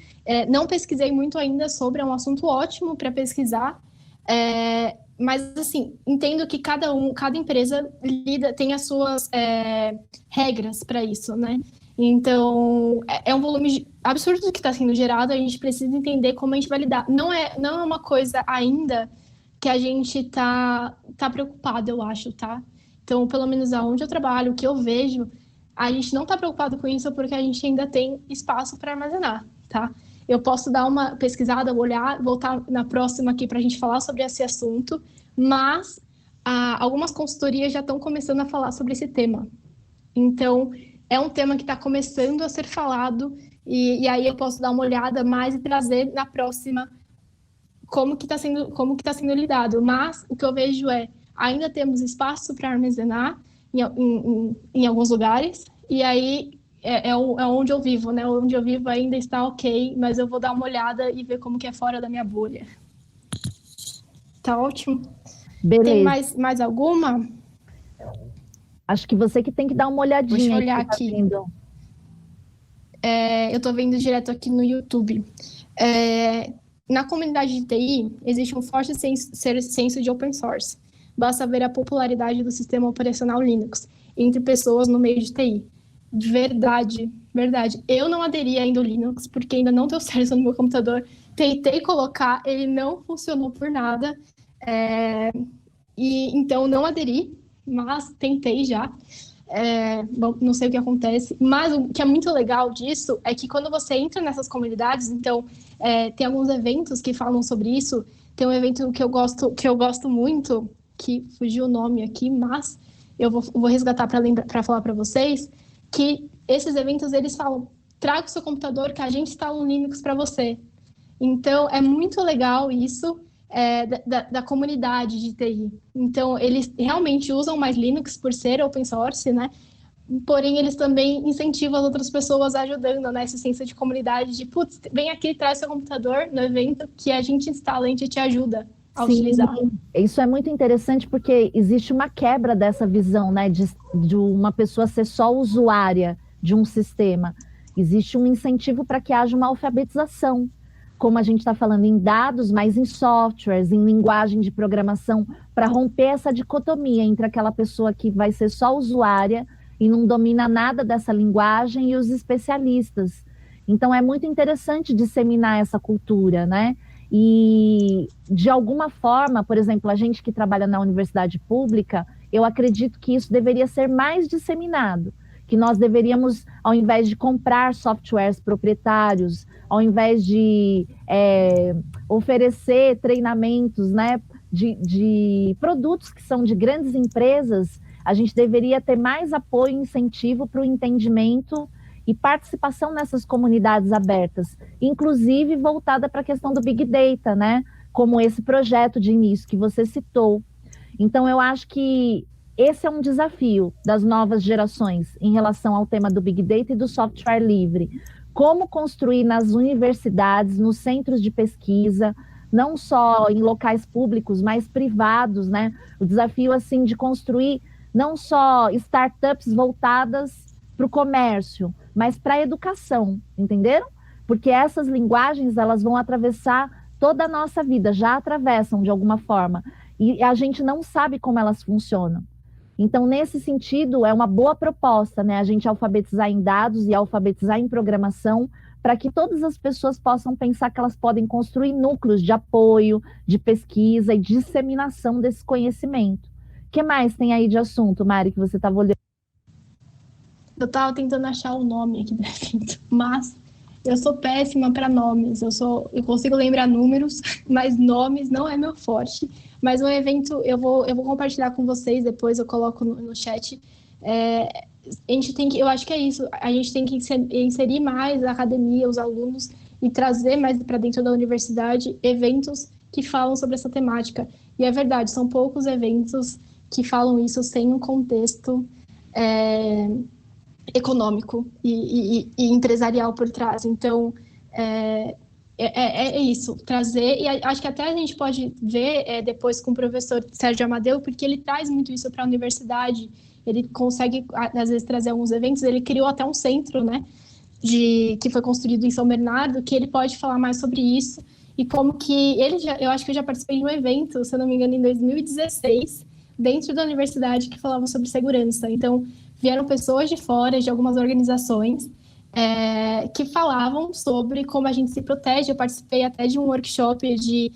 Não pesquisei muito ainda sobre, é um assunto ótimo para pesquisar. Mas assim, entendo que cada empresa tem as suas regras para isso, né? Então, é um volume absurdo que está sendo gerado, a gente precisa entender como a gente vai lidar. Não é uma coisa ainda que a gente tá preocupado, eu acho, tá? Então, pelo menos aonde eu trabalho, o que eu vejo, a gente não está preocupado com isso porque a gente ainda tem espaço para armazenar, tá? Eu posso dar uma pesquisada, olhar, voltar na próxima aqui para a gente falar sobre esse assunto, mas algumas consultorias já estão começando a falar sobre esse tema. Então, é um tema que está começando a ser falado e aí eu posso dar uma olhada mais e trazer na próxima como que tá sendo lidado. Mas o que eu vejo ainda temos espaço para armazenar em alguns lugares, e aí é onde eu vivo, né? Onde eu vivo ainda está ok, mas eu vou dar uma olhada e ver como que é fora da minha bolha. Tá ótimo. Tem Beleza. mais alguma? Acho que você que tem que dar uma olhadinha. Deixa eu aí que olhar você tá aqui. vendo. Eu estou vendo direto aqui no YouTube. Na comunidade de TI, existe um forte senso de open source. Basta ver a popularidade do sistema operacional Linux entre pessoas no meio de TI. Verdade, verdade. Eu não aderi ainda ao Linux, porque ainda não deu certo no meu computador. Tentei colocar, ele não funcionou por nada. E então não aderi, mas tentei já. Bom, não sei o que acontece, mas o que é muito legal disso é que quando você entra nessas comunidades, então tem alguns eventos que falam sobre isso. Tem um evento que eu gosto muito, que fugiu o nome aqui, mas eu vou resgatar para falar para vocês, que esses eventos eles falam: traga o seu computador que a gente instala um Linux para você. Então, é muito legal isso da comunidade de TI. Então, eles realmente usam mais Linux por ser open source, né? Porém, eles também incentivam as outras pessoas ajudando, né? Esse senso de comunidade, de, putz, vem aqui, traz seu computador no evento que a gente instala, a gente te ajuda a Sim, utilizar. isso é muito interessante porque existe uma quebra dessa visão, né, de uma pessoa ser só usuária de um sistema. Existe um incentivo para que haja uma alfabetização, como a gente está falando em dados, mas em softwares, em linguagem de programação, para romper essa dicotomia entre aquela pessoa que vai ser só usuária e não domina nada dessa linguagem e os especialistas. Então, é muito interessante disseminar essa cultura, né? E, de alguma forma, por exemplo, a gente que trabalha na universidade pública, eu acredito que isso deveria ser mais disseminado, que nós deveríamos, ao invés de comprar softwares proprietários, ao invés de oferecer treinamentos, né, de produtos que são de grandes empresas, a gente deveria ter mais apoio e incentivo para o entendimento e participação nessas comunidades abertas, inclusive voltada para a questão do Big Data, né? Como esse projeto de início que você citou. Então, eu acho que esse é um desafio das novas gerações em relação ao tema do Big Data e do software livre. Como construir nas universidades, nos centros de pesquisa, não só em locais públicos, mas privados, né? O desafio, assim, de construir não só startups voltadas para o comércio, mas para a educação, entenderam? Porque essas linguagens, elas vão atravessar toda a nossa vida, já atravessam de alguma forma, e a gente não sabe como elas funcionam. Então, nesse sentido, é uma boa proposta, né? A gente alfabetizar em dados e alfabetizar em programação, para que todas as pessoas possam pensar que elas podem construir núcleos de apoio, de pesquisa e disseminação desse conhecimento, que mais tem aí de assunto, Mari, que você estava olhando? Eu estava tentando achar o nome aqui do evento, mas eu sou péssima para nomes. Eu consigo lembrar números, mas nomes não é meu forte. Mas o evento eu vou compartilhar com vocês depois, eu coloco no chat. A gente tem que, eu acho que é isso. A gente tem que inserir mais a academia, os alunos e trazer mais para dentro da universidade eventos que falam sobre essa temática. E é verdade, são poucos eventos que falam isso sem um contexto econômico e empresarial por trás. Então, é isso, trazer, e acho que até a gente pode ver depois com o professor Sérgio Amadeu, porque ele traz muito isso para a universidade, ele consegue, às vezes, trazer alguns eventos, ele criou até um centro, né, que foi construído em São Bernardo, que ele pode falar mais sobre isso, e como que eu acho que eu já participei de um evento, se eu não me engano, em 2016, dentro da universidade, que falava sobre segurança. Então, vieram pessoas de fora, de algumas organizações, que falavam sobre como a gente se protege. Eu participei até de um workshop de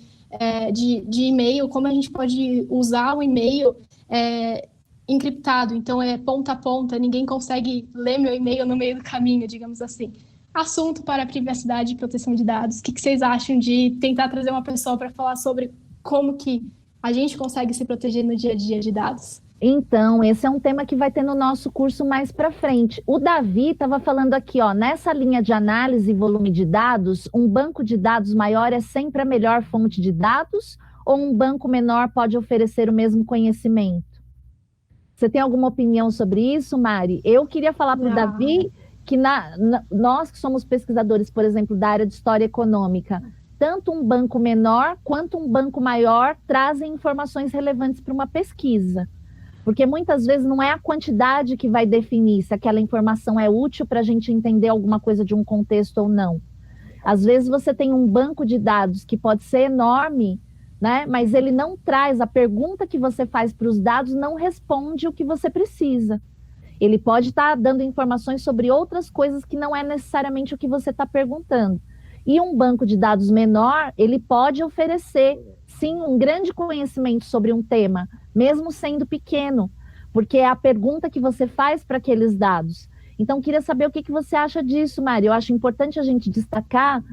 e-mail, como a gente pode usar o e-mail encriptado. Então, é ponta a ponta, ninguém consegue ler meu e-mail no meio do caminho, digamos assim. Assunto para privacidade e proteção de dados. O que vocês acham de tentar trazer uma pessoa para falar sobre como que a gente consegue se proteger no dia a dia de dados? Então, esse é um tema que vai ter no nosso curso mais para frente. O Davi estava falando aqui, ó, nessa linha de análise e volume de dados, um banco de dados maior é sempre a melhor fonte de dados ou um banco menor pode oferecer o mesmo conhecimento? Você tem alguma opinião sobre isso, Mari? Eu queria falar para o Davi que nós que somos pesquisadores, por exemplo, da área de história econômica, tanto um banco menor quanto um banco maior trazem informações relevantes para uma pesquisa. Porque muitas vezes não é a quantidade que vai definir se aquela informação é útil para a gente entender alguma coisa de um contexto ou não. Às vezes você tem um banco de dados que pode ser enorme, né? Mas ele não traz, a pergunta que você faz para os dados não responde o que você precisa. Ele pode estar dando informações sobre outras coisas que não é necessariamente o que você está perguntando. E um banco de dados menor, ele pode oferecer, sim, um grande conhecimento sobre um tema, mesmo sendo pequeno, porque é a pergunta que você faz para aqueles dados. Então, queria saber o que você acha disso, Mari. Eu acho importante a gente destacar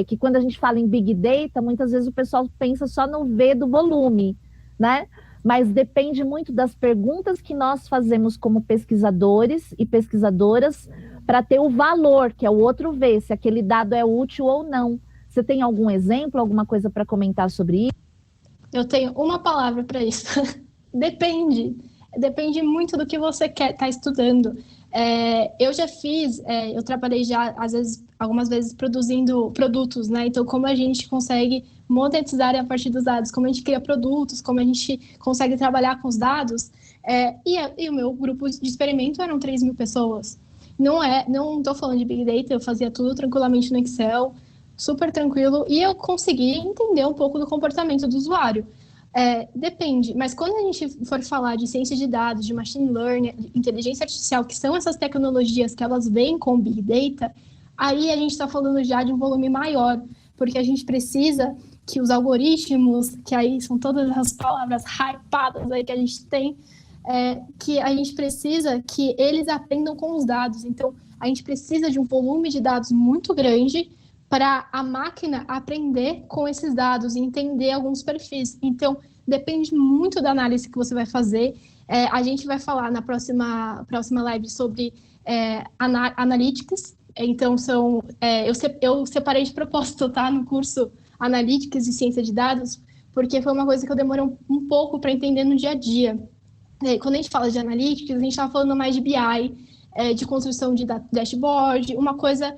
que quando a gente fala em Big Data, muitas vezes o pessoal pensa só no V do volume, né? Mas depende muito das perguntas que nós fazemos como pesquisadores e pesquisadoras para ter o valor, que é o outro V, se aquele dado é útil ou não. Você tem algum exemplo, alguma coisa para comentar sobre isso? Eu tenho uma palavra para isso. Depende. Depende muito do que você quer estar estudando. Eu já fiz, eu trabalhei já, algumas vezes produzindo produtos, né? Então, como a gente consegue monetizar a partir dos dados, como a gente cria produtos, como a gente consegue trabalhar com os dados. E o meu grupo de experimento eram 3.000 pessoas. Não estou falando de Big Data, eu fazia tudo tranquilamente no Excel, super tranquilo, e eu consegui entender um pouco do comportamento do usuário. Depende, mas quando a gente for falar de ciência de dados, de machine learning, de inteligência artificial, que são essas tecnologias que elas vêm com Big Data, aí a gente está falando já de um volume maior, porque a gente precisa que os algoritmos, que aí são todas as palavras hypadas aí que a gente tem, que a gente precisa que eles aprendam com os dados. Então, a gente precisa de um volume de dados muito grande para a máquina aprender com esses dados e entender alguns perfis. Então, depende muito da análise que você vai fazer. A gente vai falar na próxima live sobre analytics. Então, eu separei de propósito, tá? No curso Analytics e Ciência de Dados, porque foi uma coisa que eu demorei um pouco para entender no dia a dia. Quando a gente fala de Analytics, a gente está falando mais de BI, de construção de dashboard, uma coisa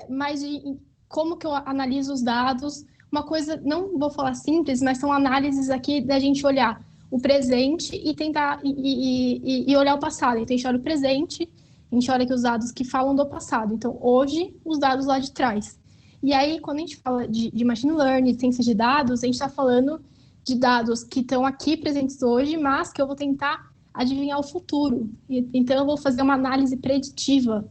mais de como que eu analiso os dados, uma coisa, não vou falar simples, mas são análises aqui da gente olhar o presente e tentar e olhar o passado. Então, a gente olha o presente, a gente olha aqui os dados que falam do passado. Então, hoje, os dados lá de trás. E aí, quando a gente fala de machine learning, ciência de dados, a gente está falando de dados que estão aqui presentes hoje, mas que eu vou tentar adivinhar o futuro. Então, eu vou fazer uma análise preditiva.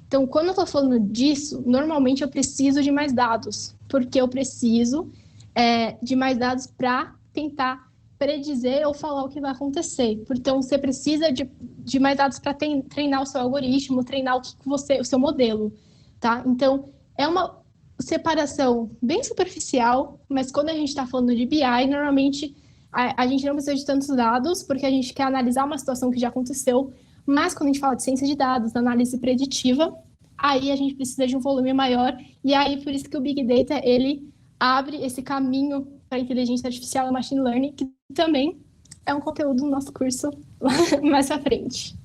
Então, quando eu estou falando disso, normalmente eu preciso de mais dados, porque eu preciso de mais dados para tentar predizer ou falar o que vai acontecer. Então, você precisa de mais dados para treinar o seu algoritmo, treinar o seu modelo, tá? Então, é uma separação bem superficial, mas quando a gente está falando de BI, normalmente a gente não precisa de tantos dados, porque a gente quer analisar uma situação que já aconteceu, mas quando a gente fala de ciência de dados, análise preditiva, aí a gente precisa de um volume maior, e aí por isso que o Big Data, ele abre esse caminho para a inteligência artificial e machine learning, que também é um conteúdo do nosso curso mais para frente.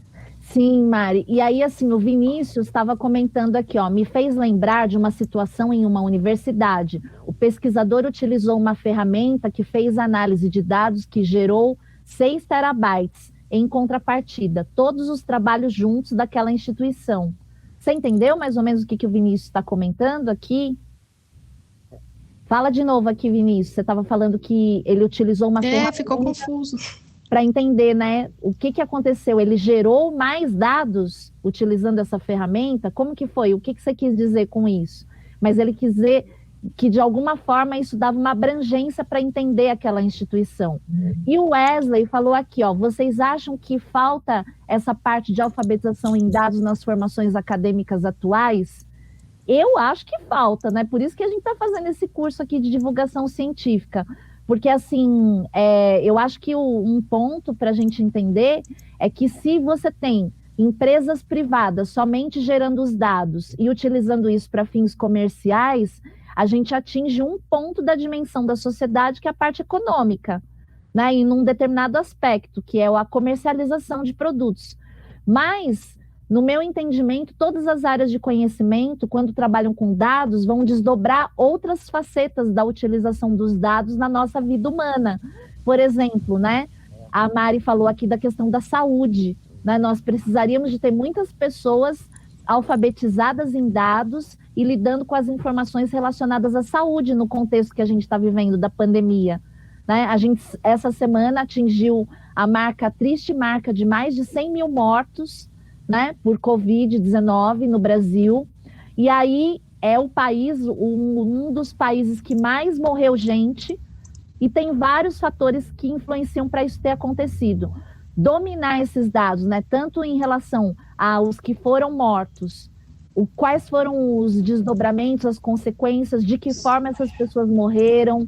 Sim, Mari. E aí, assim, o Vinícius estava comentando aqui, ó, me fez lembrar de uma situação em uma universidade. O pesquisador utilizou uma ferramenta que fez análise de dados que gerou 6 terabytes em contrapartida, todos os trabalhos juntos daquela instituição. Você entendeu mais ou menos o que o Vinícius está comentando aqui? Fala de novo aqui, Vinícius. Você estava falando que ele utilizou uma ferramenta... ficou confuso. Para entender, né, o que aconteceu. Ele gerou mais dados utilizando essa ferramenta? Como que foi? O que você quis dizer com isso? Mas ele quis dizer que, de alguma forma, isso dava uma abrangência para entender aquela instituição. E o Wesley falou aqui, ó, vocês acham que falta essa parte de alfabetização em dados nas formações acadêmicas atuais? Eu acho que falta, né? Por isso que a gente está fazendo esse curso aqui de divulgação científica. Porque, assim, eu acho que um ponto para a gente entender é que se você tem empresas privadas somente gerando os dados e utilizando isso para fins comerciais, a gente atinge um ponto da dimensão da sociedade, que é a parte econômica, né? E num determinado aspecto, que é a comercialização de produtos. Mas, no meu entendimento, todas as áreas de conhecimento, quando trabalham com dados, vão desdobrar outras facetas da utilização dos dados na nossa vida humana. Por exemplo, né, a Mari falou aqui da questão da saúde, né? Nós precisaríamos de ter muitas pessoas alfabetizadas em dados e lidando com as informações relacionadas à saúde no contexto que a gente está vivendo da pandemia, né? A gente, essa semana, atingiu a triste marca de mais de 100 mil mortos, né, por Covid-19 no Brasil, e aí é o país, um dos países que mais morreu gente, e tem vários fatores que influenciam para isso ter acontecido. Dominar esses dados, né, tanto em relação aos que foram mortos, quais foram os desdobramentos, as consequências, de que forma essas pessoas morreram,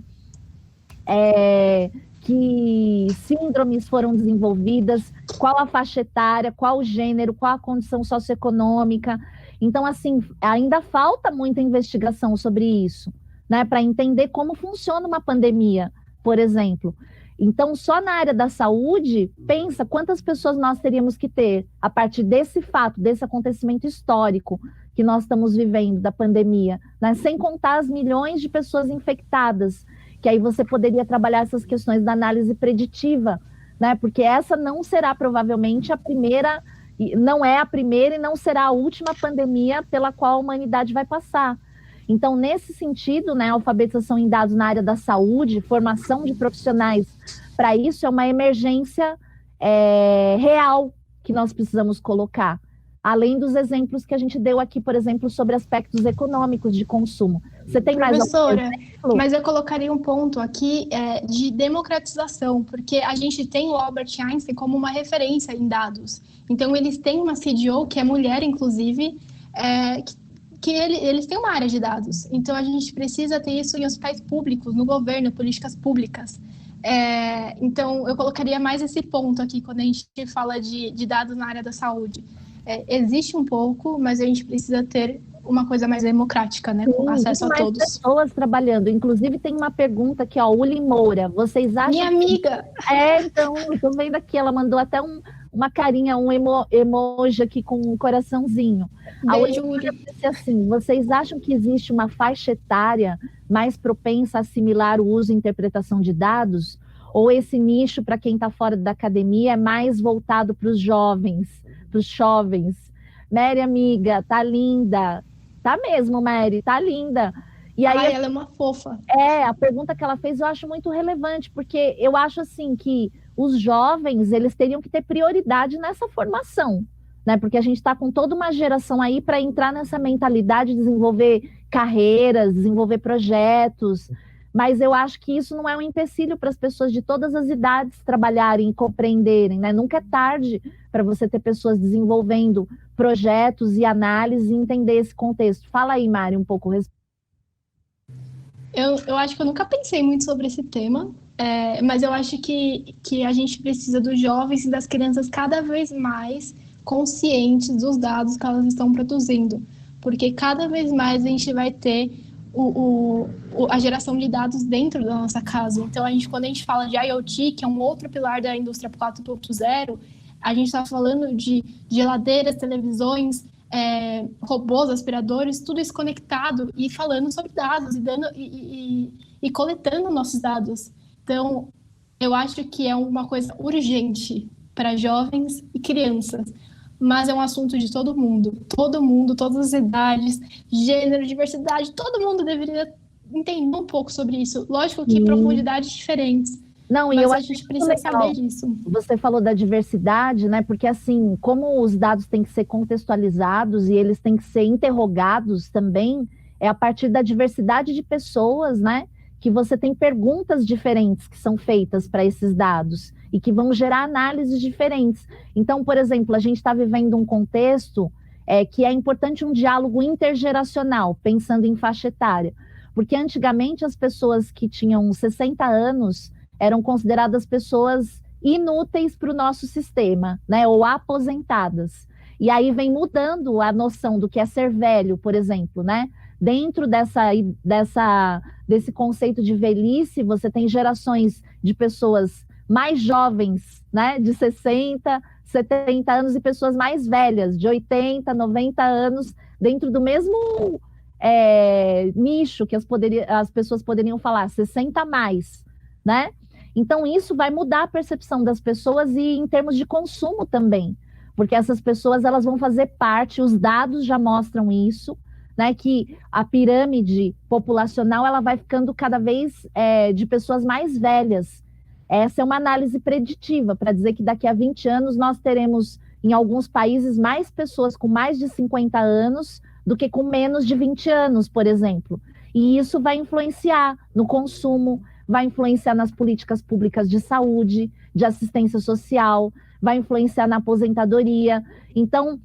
que síndromes foram desenvolvidas, qual a faixa etária, qual o gênero, qual a condição socioeconômica. Então, assim, ainda falta muita investigação sobre isso, né, para entender como funciona uma pandemia, por exemplo. Então, só na área da saúde, pensa quantas pessoas nós teríamos que ter a partir desse fato, desse acontecimento histórico que nós estamos vivendo, da pandemia, né, sem contar as milhões de pessoas infectadas, que aí você poderia trabalhar essas questões da análise preditiva, né? Porque essa não será provavelmente a primeira, não é a primeira e não será a última pandemia pela qual a humanidade vai passar. Então, nesse sentido, né, a alfabetização em dados na área da saúde, formação de profissionais para isso é uma emergência real que nós precisamos colocar. Além dos exemplos que a gente deu aqui, por exemplo, sobre aspectos econômicos de consumo. Você tem mais algum exemplo? Mas eu colocaria um ponto aqui de democratização, porque a gente tem o Albert Einstein como uma referência em dados. Então, eles têm uma CDO, que é mulher, inclusive, que eles têm uma área de dados. Então, a gente precisa ter isso em hospitais públicos, no governo, políticas públicas. Então, eu colocaria mais esse ponto aqui, quando a gente fala de dados na área da saúde. Existe um pouco, mas a gente precisa ter uma coisa mais democrática, né? Com acesso a todos. Pessoas trabalhando. Inclusive, tem uma pergunta aqui, ó, Uli Moura. Vocês acham... Minha amiga! Então, eu tô vendo aqui, ela mandou até uma carinha, um emoji aqui com um coraçãozinho. Beijo, a Uli disse assim, vocês acham que existe uma faixa etária mais propensa a assimilar o uso e interpretação de dados? Ou esse nicho, para quem está fora da academia, é mais voltado para os jovens? Mary, amiga, tá linda. Tá mesmo, Mary, tá linda. E aí, ela é uma fofa. A pergunta que ela fez eu acho muito relevante, porque eu acho assim que os jovens, eles teriam que ter prioridade nessa formação, né? Porque a gente está com toda uma geração aí para entrar nessa mentalidade, desenvolver carreiras, desenvolver projetos, mas eu acho que isso não é um empecilho para as pessoas de todas as idades trabalharem e compreenderem, né? Nunca é tarde para você ter pessoas desenvolvendo projetos e análise e entender esse contexto. Fala aí, Mari, um pouco. Eu acho que eu nunca pensei muito sobre esse tema, mas eu acho que a gente precisa dos jovens e das crianças cada vez mais conscientes dos dados que elas estão produzindo, porque cada vez mais a gente vai ter a geração de dados dentro da nossa casa. Então, quando a gente fala de IoT, que é um outro pilar da indústria 4.0, a gente está falando de geladeiras, televisões, robôs, aspiradores, tudo isso conectado e falando sobre dados e coletando nossos dados. Então, eu acho que é uma coisa urgente para jovens e crianças, mas é um assunto de todo mundo, todas as idades, gênero, diversidade, todo mundo deveria entender um pouco sobre isso. Lógico que profundidades diferentes, não, mas e eu a gente precisa saber disso. Você falou da diversidade, né? Porque assim, como os dados têm que ser contextualizados e eles têm que ser interrogados também, é a partir da diversidade de pessoas, né? Que você tem perguntas diferentes que são feitas para esses dados e que vão gerar análises diferentes. Então, por exemplo, a gente está vivendo um contexto que é importante um diálogo intergeracional, pensando em faixa etária. Porque antigamente as pessoas que tinham 60 anos eram consideradas pessoas inúteis para o noesse sistema, né? Ou aposentadas. E aí vem mudando a noção do que é ser velho, por exemplo, né? Dentro desse conceito de velhice, você tem gerações de pessoas mais jovens, né? De 60, 70 anos e pessoas mais velhas, de 80, 90 anos, dentro do mesmo nicho que as pessoas poderiam falar, 60 a mais, né? Então, isso vai mudar a percepção das pessoas e em termos de consumo também, porque essas pessoas elas vão fazer parte, os dados já mostram isso, né, que a pirâmide populacional ela vai ficando cada vez de pessoas mais velhas. Essa é uma análise preditiva, para dizer que daqui a 20 anos nós teremos, em alguns países, mais pessoas com mais de 50 anos do que com menos de 20 anos, por exemplo. E isso vai influenciar no consumo, vai influenciar nas políticas públicas de saúde, de assistência social, vai influenciar na aposentadoria. Então,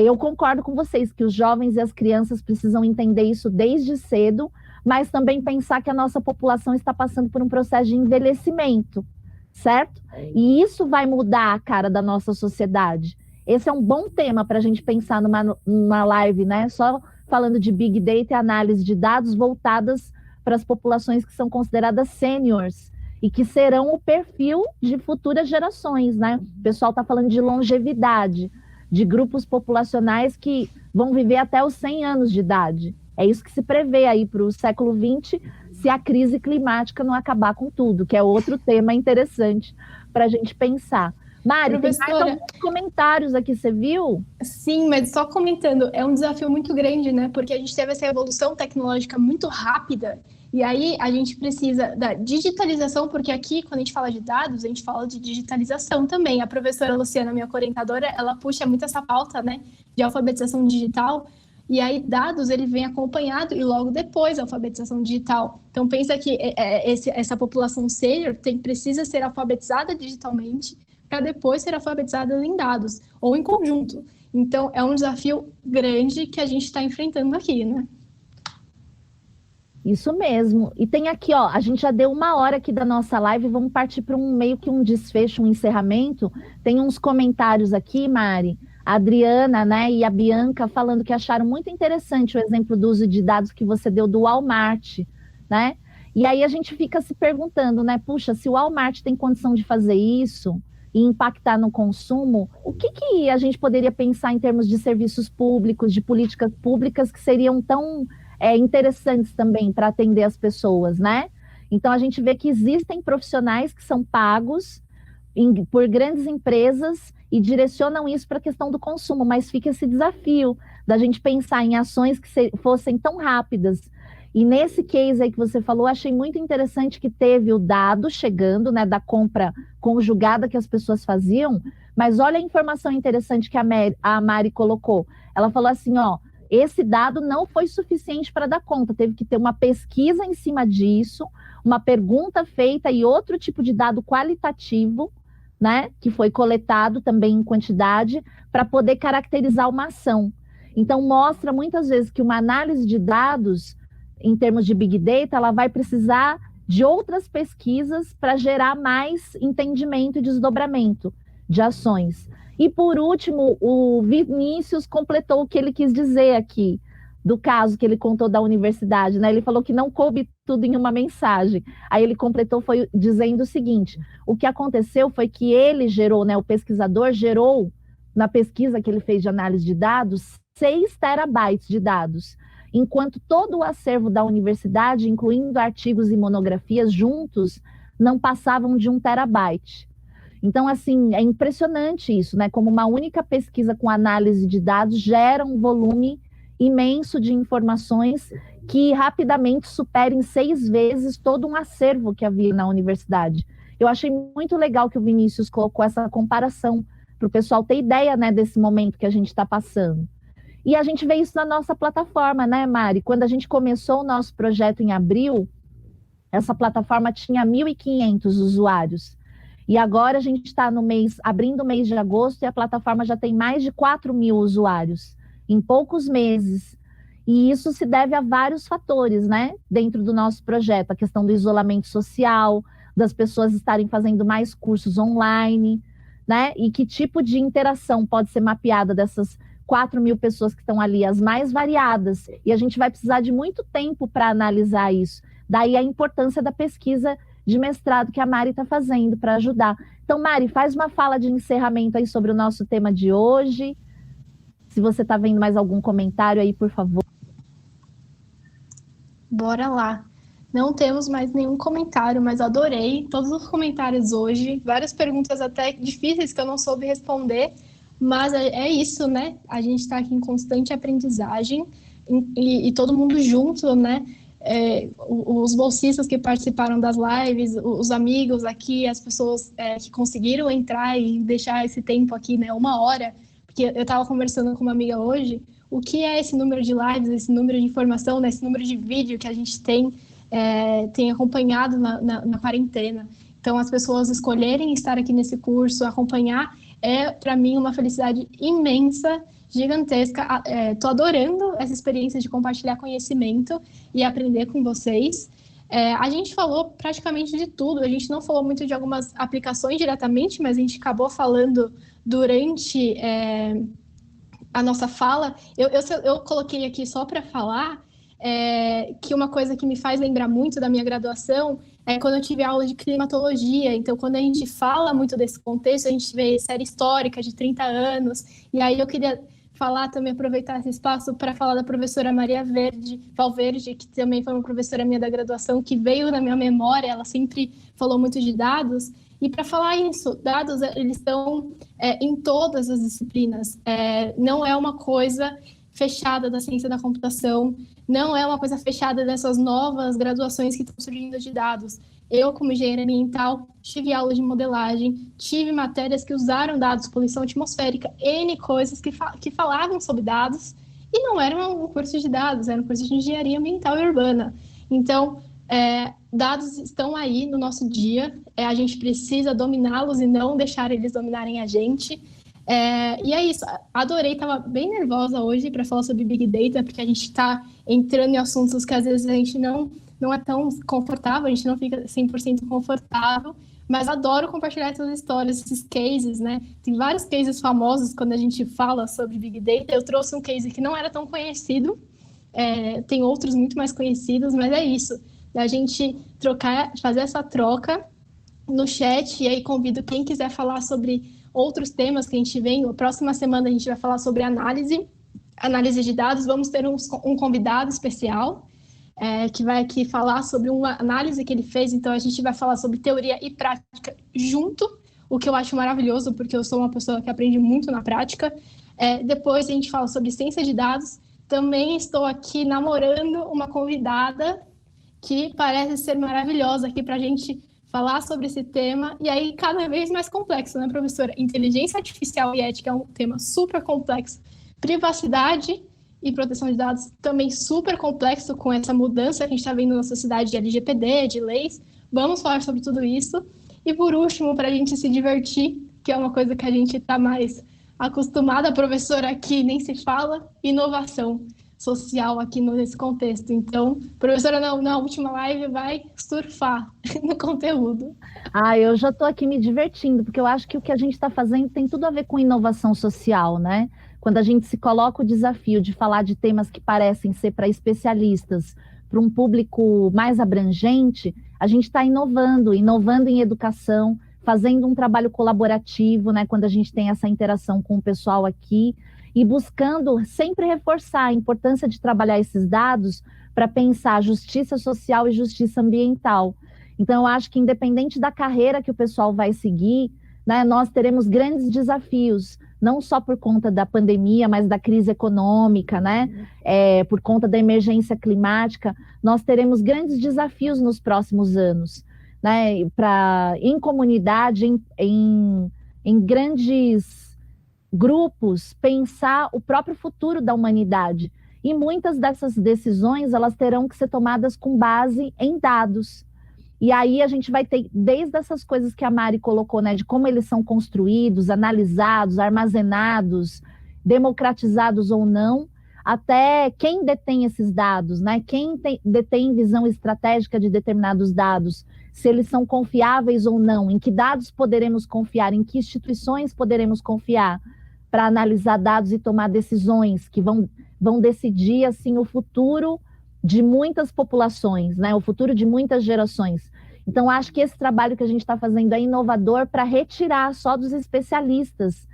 eu concordo com vocês que os jovens e as crianças precisam entender isso desde cedo, mas também pensar que a nossa população está passando por um processo de envelhecimento, certo? E isso vai mudar a cara da nossa sociedade. Esse é um bom tema para a gente pensar numa live, né? Só falando de Big Data e análise de dados voltadas para as populações que são consideradas sêniores e que serão o perfil de futuras gerações, né? O pessoal está falando de longevidade, de grupos populacionais que vão viver até os 100 anos de idade. É isso que se prevê aí para o século XX, se a crise climática não acabar com tudo, que é outro tema interessante para a gente pensar. Mari, tem mais alguns comentários aqui, você viu? Sim, mas só comentando, é um desafio muito grande, né? Porque a gente teve essa evolução tecnológica muito rápida, e aí a gente precisa da digitalização, porque aqui, quando a gente fala de dados, a gente fala de digitalização também. A professora Luciana, minha orientadora, ela puxa muito essa pauta, né, de alfabetização digital, e aí dados, ele vem acompanhado e logo depois a alfabetização digital. Então, pensa que essa população sênior precisa ser alfabetizada digitalmente, para depois ser alfabetizada em dados, ou em conjunto. Então, é um desafio grande que a gente está enfrentando aqui, né? Isso mesmo. E tem aqui, ó, a gente já deu 1 hora aqui da nossa live, vamos partir para meio que um desfecho, um encerramento. Tem uns comentários aqui, Mari, a Adriana, né, e a Bianca falando que acharam muito interessante o exemplo do uso de dados que você deu do Walmart, né? E aí a gente fica se perguntando, né, puxa, se o Walmart tem condição de fazer isso e impactar no consumo, o que a gente poderia pensar em termos de serviços públicos, de políticas públicas que seriam tão interessantes também para atender as pessoas, né? Então a gente vê que existem profissionais que são pagos por grandes empresas e direcionam isso para a questão do consumo, mas fica esse desafio da gente pensar em ações que fossem tão rápidas. E nesse case aí que você falou, achei muito interessante que teve o dado chegando, né, da compra conjugada que as pessoas faziam, mas olha a informação interessante que a Mari colocou. Ela falou assim, ó, esse dado não foi suficiente para dar conta, teve que ter uma pesquisa em cima disso, uma pergunta feita e outro tipo de dado qualitativo, né, que foi coletado também em quantidade, para poder caracterizar uma ação. Então, mostra muitas vezes que uma análise de dados, em termos de Big Data, ela vai precisar de outras pesquisas para gerar mais entendimento e desdobramento de ações. E, por último, o Vinícius completou o que ele quis dizer aqui, do caso que ele contou da universidade, né? Ele falou que não coube tudo em uma mensagem. Aí ele completou foi dizendo o seguinte: o que aconteceu foi que ele gerou, né? O pesquisador gerou, na pesquisa que ele fez de análise de dados, 6 terabytes de dados, enquanto todo o acervo da universidade, incluindo artigos e monografias juntos, não passavam de 1 terabyte. Então, assim, é impressionante isso, né? Como uma única pesquisa com análise de dados gera um volume imenso de informações que rapidamente superem 6 vezes todo um acervo que havia na universidade. Eu achei muito legal que o Vinícius colocou essa comparação para o pessoal ter ideia, né, desse momento que a gente está passando. E a gente vê isso na nossa plataforma, né, Mari? Quando a gente começou o nosso projeto em abril, essa plataforma tinha 1.500 usuários. E agora a gente está abrindo o mês de agosto e a plataforma já tem mais de 4.000 usuários em poucos meses. E isso se deve a vários fatores, né? Dentro do nosso projeto, a questão do isolamento social, das pessoas estarem fazendo mais cursos online, né? E que tipo de interação pode ser mapeada dessas 4.000 pessoas que estão ali, as mais variadas. E a gente vai precisar de muito tempo para analisar isso. Daí a importância da pesquisa de mestrado que a Mari está fazendo para ajudar. Então, Mari, faz uma fala de encerramento aí sobre o nosso tema de hoje. Se você está vendo mais algum comentário aí, por favor. Bora lá. Não temos mais nenhum comentário, mas adorei todos os comentários hoje. Várias perguntas até difíceis que eu não soube responder, mas é isso, né? A gente está aqui em constante aprendizagem e todo mundo junto, né? Os bolsistas que participaram das lives, os amigos aqui, as pessoas que conseguiram entrar e deixar esse tempo aqui, né? 1 hora, porque eu estava conversando com uma amiga hoje, o que é esse número de lives, esse número de informação, né? Esse número de vídeo que a gente tem acompanhado na quarentena. Então, as pessoas escolherem estar aqui nesse curso, acompanhar, para mim, uma felicidade imensa, gigantesca. Estou adorando essa experiência de compartilhar conhecimento e aprender com vocês. A gente falou praticamente de tudo, a gente não falou muito de algumas aplicações diretamente, mas a gente acabou falando durante a nossa fala. Eu coloquei aqui só para falar que uma coisa que me faz lembrar muito da minha graduação é quando eu tive aula de climatologia. Então, quando a gente fala muito desse contexto, a gente vê série histórica de 30 anos, e aí eu queria falar também, aproveitar esse espaço para falar da professora Maria Valverde, que também foi uma professora minha da graduação, que veio na minha memória, ela sempre falou muito de dados, e para falar isso, dados, eles estão em todas as disciplinas, não é uma coisa fechada da ciência da computação, não é uma coisa fechada dessas novas graduações que estão surgindo de dados. Eu, como engenheira ambiental, tive aula de modelagem, tive matérias que usaram dados, poluição atmosférica, N coisas que falavam sobre dados, e não eram um curso de dados, era um curso de engenharia ambiental e urbana. Então, dados estão aí no nosso dia, a gente precisa dominá-los e não deixar eles dominarem a gente. E é isso, adorei, estava bem nervosa hoje para falar sobre Big Data, porque a gente está entrando em assuntos que às vezes a gente não é tão confortável, a gente não fica 100% confortável, mas adoro compartilhar essas histórias, esses cases, né? Tem vários cases famosos quando a gente fala sobre Big Data. Eu trouxe um case que não era tão conhecido, tem outros muito mais conhecidos, mas é isso, a gente fazer essa troca no chat, e aí convido quem quiser falar sobre outros temas que a gente vem. Na próxima semana a gente vai falar sobre análise de dados. Vamos ter um convidado especial que vai aqui falar sobre uma análise que ele fez. Então a gente vai falar sobre teoria e prática junto, o que eu acho maravilhoso, porque eu sou uma pessoa que aprende muito na prática. Depois a gente fala sobre ciência de dados. Também estou aqui namorando uma convidada que parece ser maravilhosa aqui para a gente falar sobre esse tema, e aí cada vez mais complexo, né, professora? Inteligência artificial e ética é um tema super complexo. Privacidade e proteção de dados também super complexo com essa mudança que a gente está vendo na sociedade de LGPD, de leis. Vamos falar sobre tudo isso. E por último, para a gente se divertir, que é uma coisa que a gente está mais acostumada, a professora aqui nem se fala, inovação social aqui nesse contexto. Então, professora, na última live vai surfar no conteúdo. Eu já estou aqui me divertindo, porque eu acho que o que a gente está fazendo tem tudo a ver com inovação social, né? Quando a gente se coloca o desafio de falar de temas que parecem ser para especialistas, para um público mais abrangente, a gente está inovando em educação, fazendo um trabalho colaborativo, né? Quando a gente tem essa interação com o pessoal aqui, e buscando sempre reforçar a importância de trabalhar esses dados para pensar justiça social e justiça ambiental. Então, eu acho que independente da carreira que o pessoal vai seguir, né, nós teremos grandes desafios, não só por conta da pandemia, mas da crise econômica, né, por conta da emergência climática, nós teremos grandes desafios nos próximos anos, né, em comunidade, em grandes grupos, pensar o próprio futuro da humanidade. E muitas dessas decisões, elas terão que ser tomadas com base em dados. E aí a gente vai ter, desde essas coisas que a Mari colocou, né, de como eles são construídos, analisados, armazenados, democratizados ou não, até quem detém esses dados, né, quem detém visão estratégica de determinados dados, se eles são confiáveis ou não, em que dados poderemos confiar, em que instituições poderemos confiar para analisar dados e tomar decisões que vão decidir, assim, o futuro de muitas populações, né? O futuro de muitas gerações. Então, acho que esse trabalho que a gente está fazendo é inovador para retirar só dos especialistas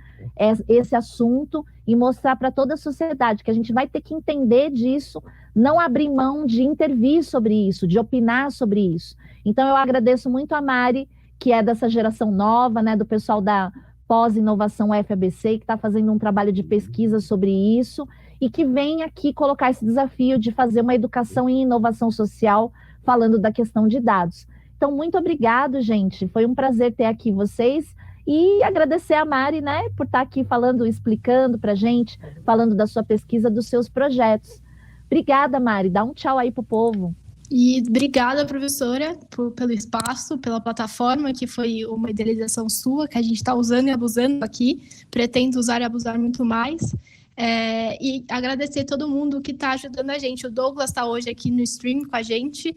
esse assunto e mostrar para toda a sociedade que a gente vai ter que entender disso, não abrir mão de intervir sobre isso, de opinar sobre isso. Então, eu agradeço muito a Mari, que é dessa geração nova, né, do pessoal da pós-inovação UFABC, que está fazendo um trabalho de pesquisa sobre isso, e que vem aqui colocar esse desafio de fazer uma educação em inovação social, falando da questão de dados. Então, muito obrigado, gente. Foi um prazer ter aqui vocês e agradecer a Mari, né, por estar aqui falando, explicando para a gente, falando da sua pesquisa, dos seus projetos. Obrigada, Mari. Dá um tchau aí para o povo. E obrigada, professora, pelo espaço, pela plataforma, que foi uma idealização sua, que a gente está usando e abusando aqui. Pretendo usar e abusar muito mais. E agradecer todo mundo que está ajudando a gente. O Douglas está hoje aqui no stream com a gente.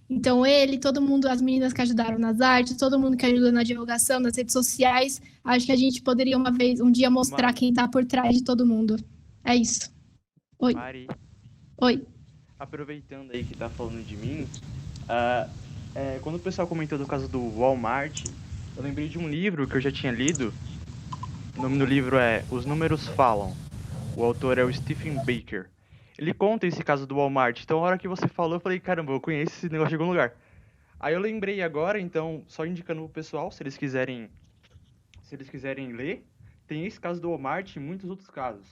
Então, todo mundo, as meninas que ajudaram nas artes, todo mundo que ajudou na divulgação, nas redes sociais. Acho que a gente poderia um dia mostrar quem está por trás de todo mundo. É isso. Oi. Mari. Oi. Aproveitando aí que tá falando de mim, quando o pessoal comentou do caso do Walmart, eu lembrei de um livro que eu já tinha lido. O nome do livro é Os Números Falam. O autor é o Stephen Baker. Ele conta esse caso do Walmart. Então, a hora que você falou, eu falei, caramba, eu conheço esse negócio de algum lugar. Aí eu lembrei agora, então, só indicando pro pessoal, se eles quiserem ler, tem esse caso do Walmart e muitos outros casos.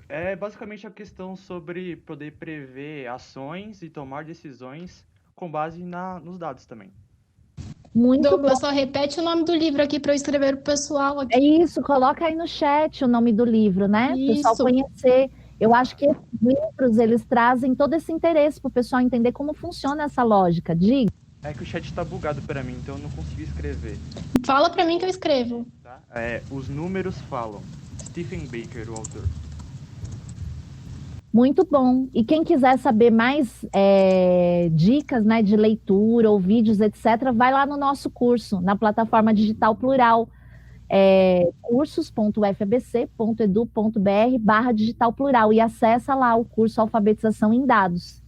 É basicamente a questão sobre poder prever ações e tomar decisões com base nos dados também. Muito Douglas, só repete o nome do livro aqui para eu escrever para o pessoal aqui. É isso, coloca aí no chat o nome do livro, né? Para o pessoal conhecer. Eu acho que esses livros, eles trazem todo esse interesse para o pessoal entender como funciona essa lógica. Diga. É que o chat está bugado para mim, então eu não consegui escrever. Fala para mim que eu escrevo. Tá? Os Números Falam. Stephen Baker, o autor. Muito bom. E quem quiser saber mais dicas, né, de leitura ou vídeos, etc., vai lá no nosso curso, na plataforma Digital Plural, cursos.ufabc.edu.br/Digital Plural, e acessa lá o curso Alfabetização em Dados.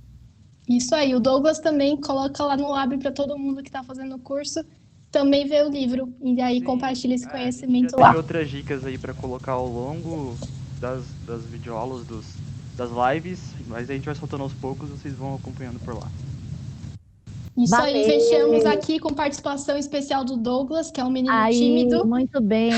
Isso aí. O Douglas também coloca lá no Lab para todo mundo que está fazendo o curso também ver o livro. E aí compartilha esse conhecimento lá. Tem outras dicas aí para colocar ao longo das videoaulas, das lives, mas a gente vai soltando aos poucos, vocês vão acompanhando por lá. Isso aí, fechamos aqui com participação especial do Douglas, que é um menino tímido. Muito bem.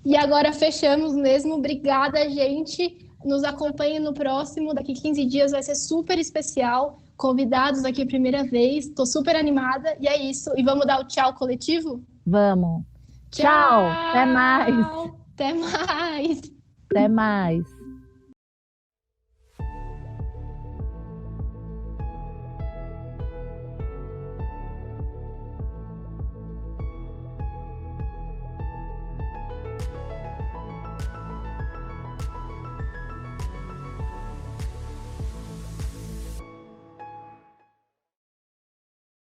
E agora fechamos mesmo. Obrigada, gente. Nos acompanhe no próximo. Daqui 15 dias vai ser super especial. Convidados aqui a primeira vez. Estou super animada. E é isso. E vamos dar o tchau coletivo? Vamos. Tchau. Até mais. Até mais. Até mais.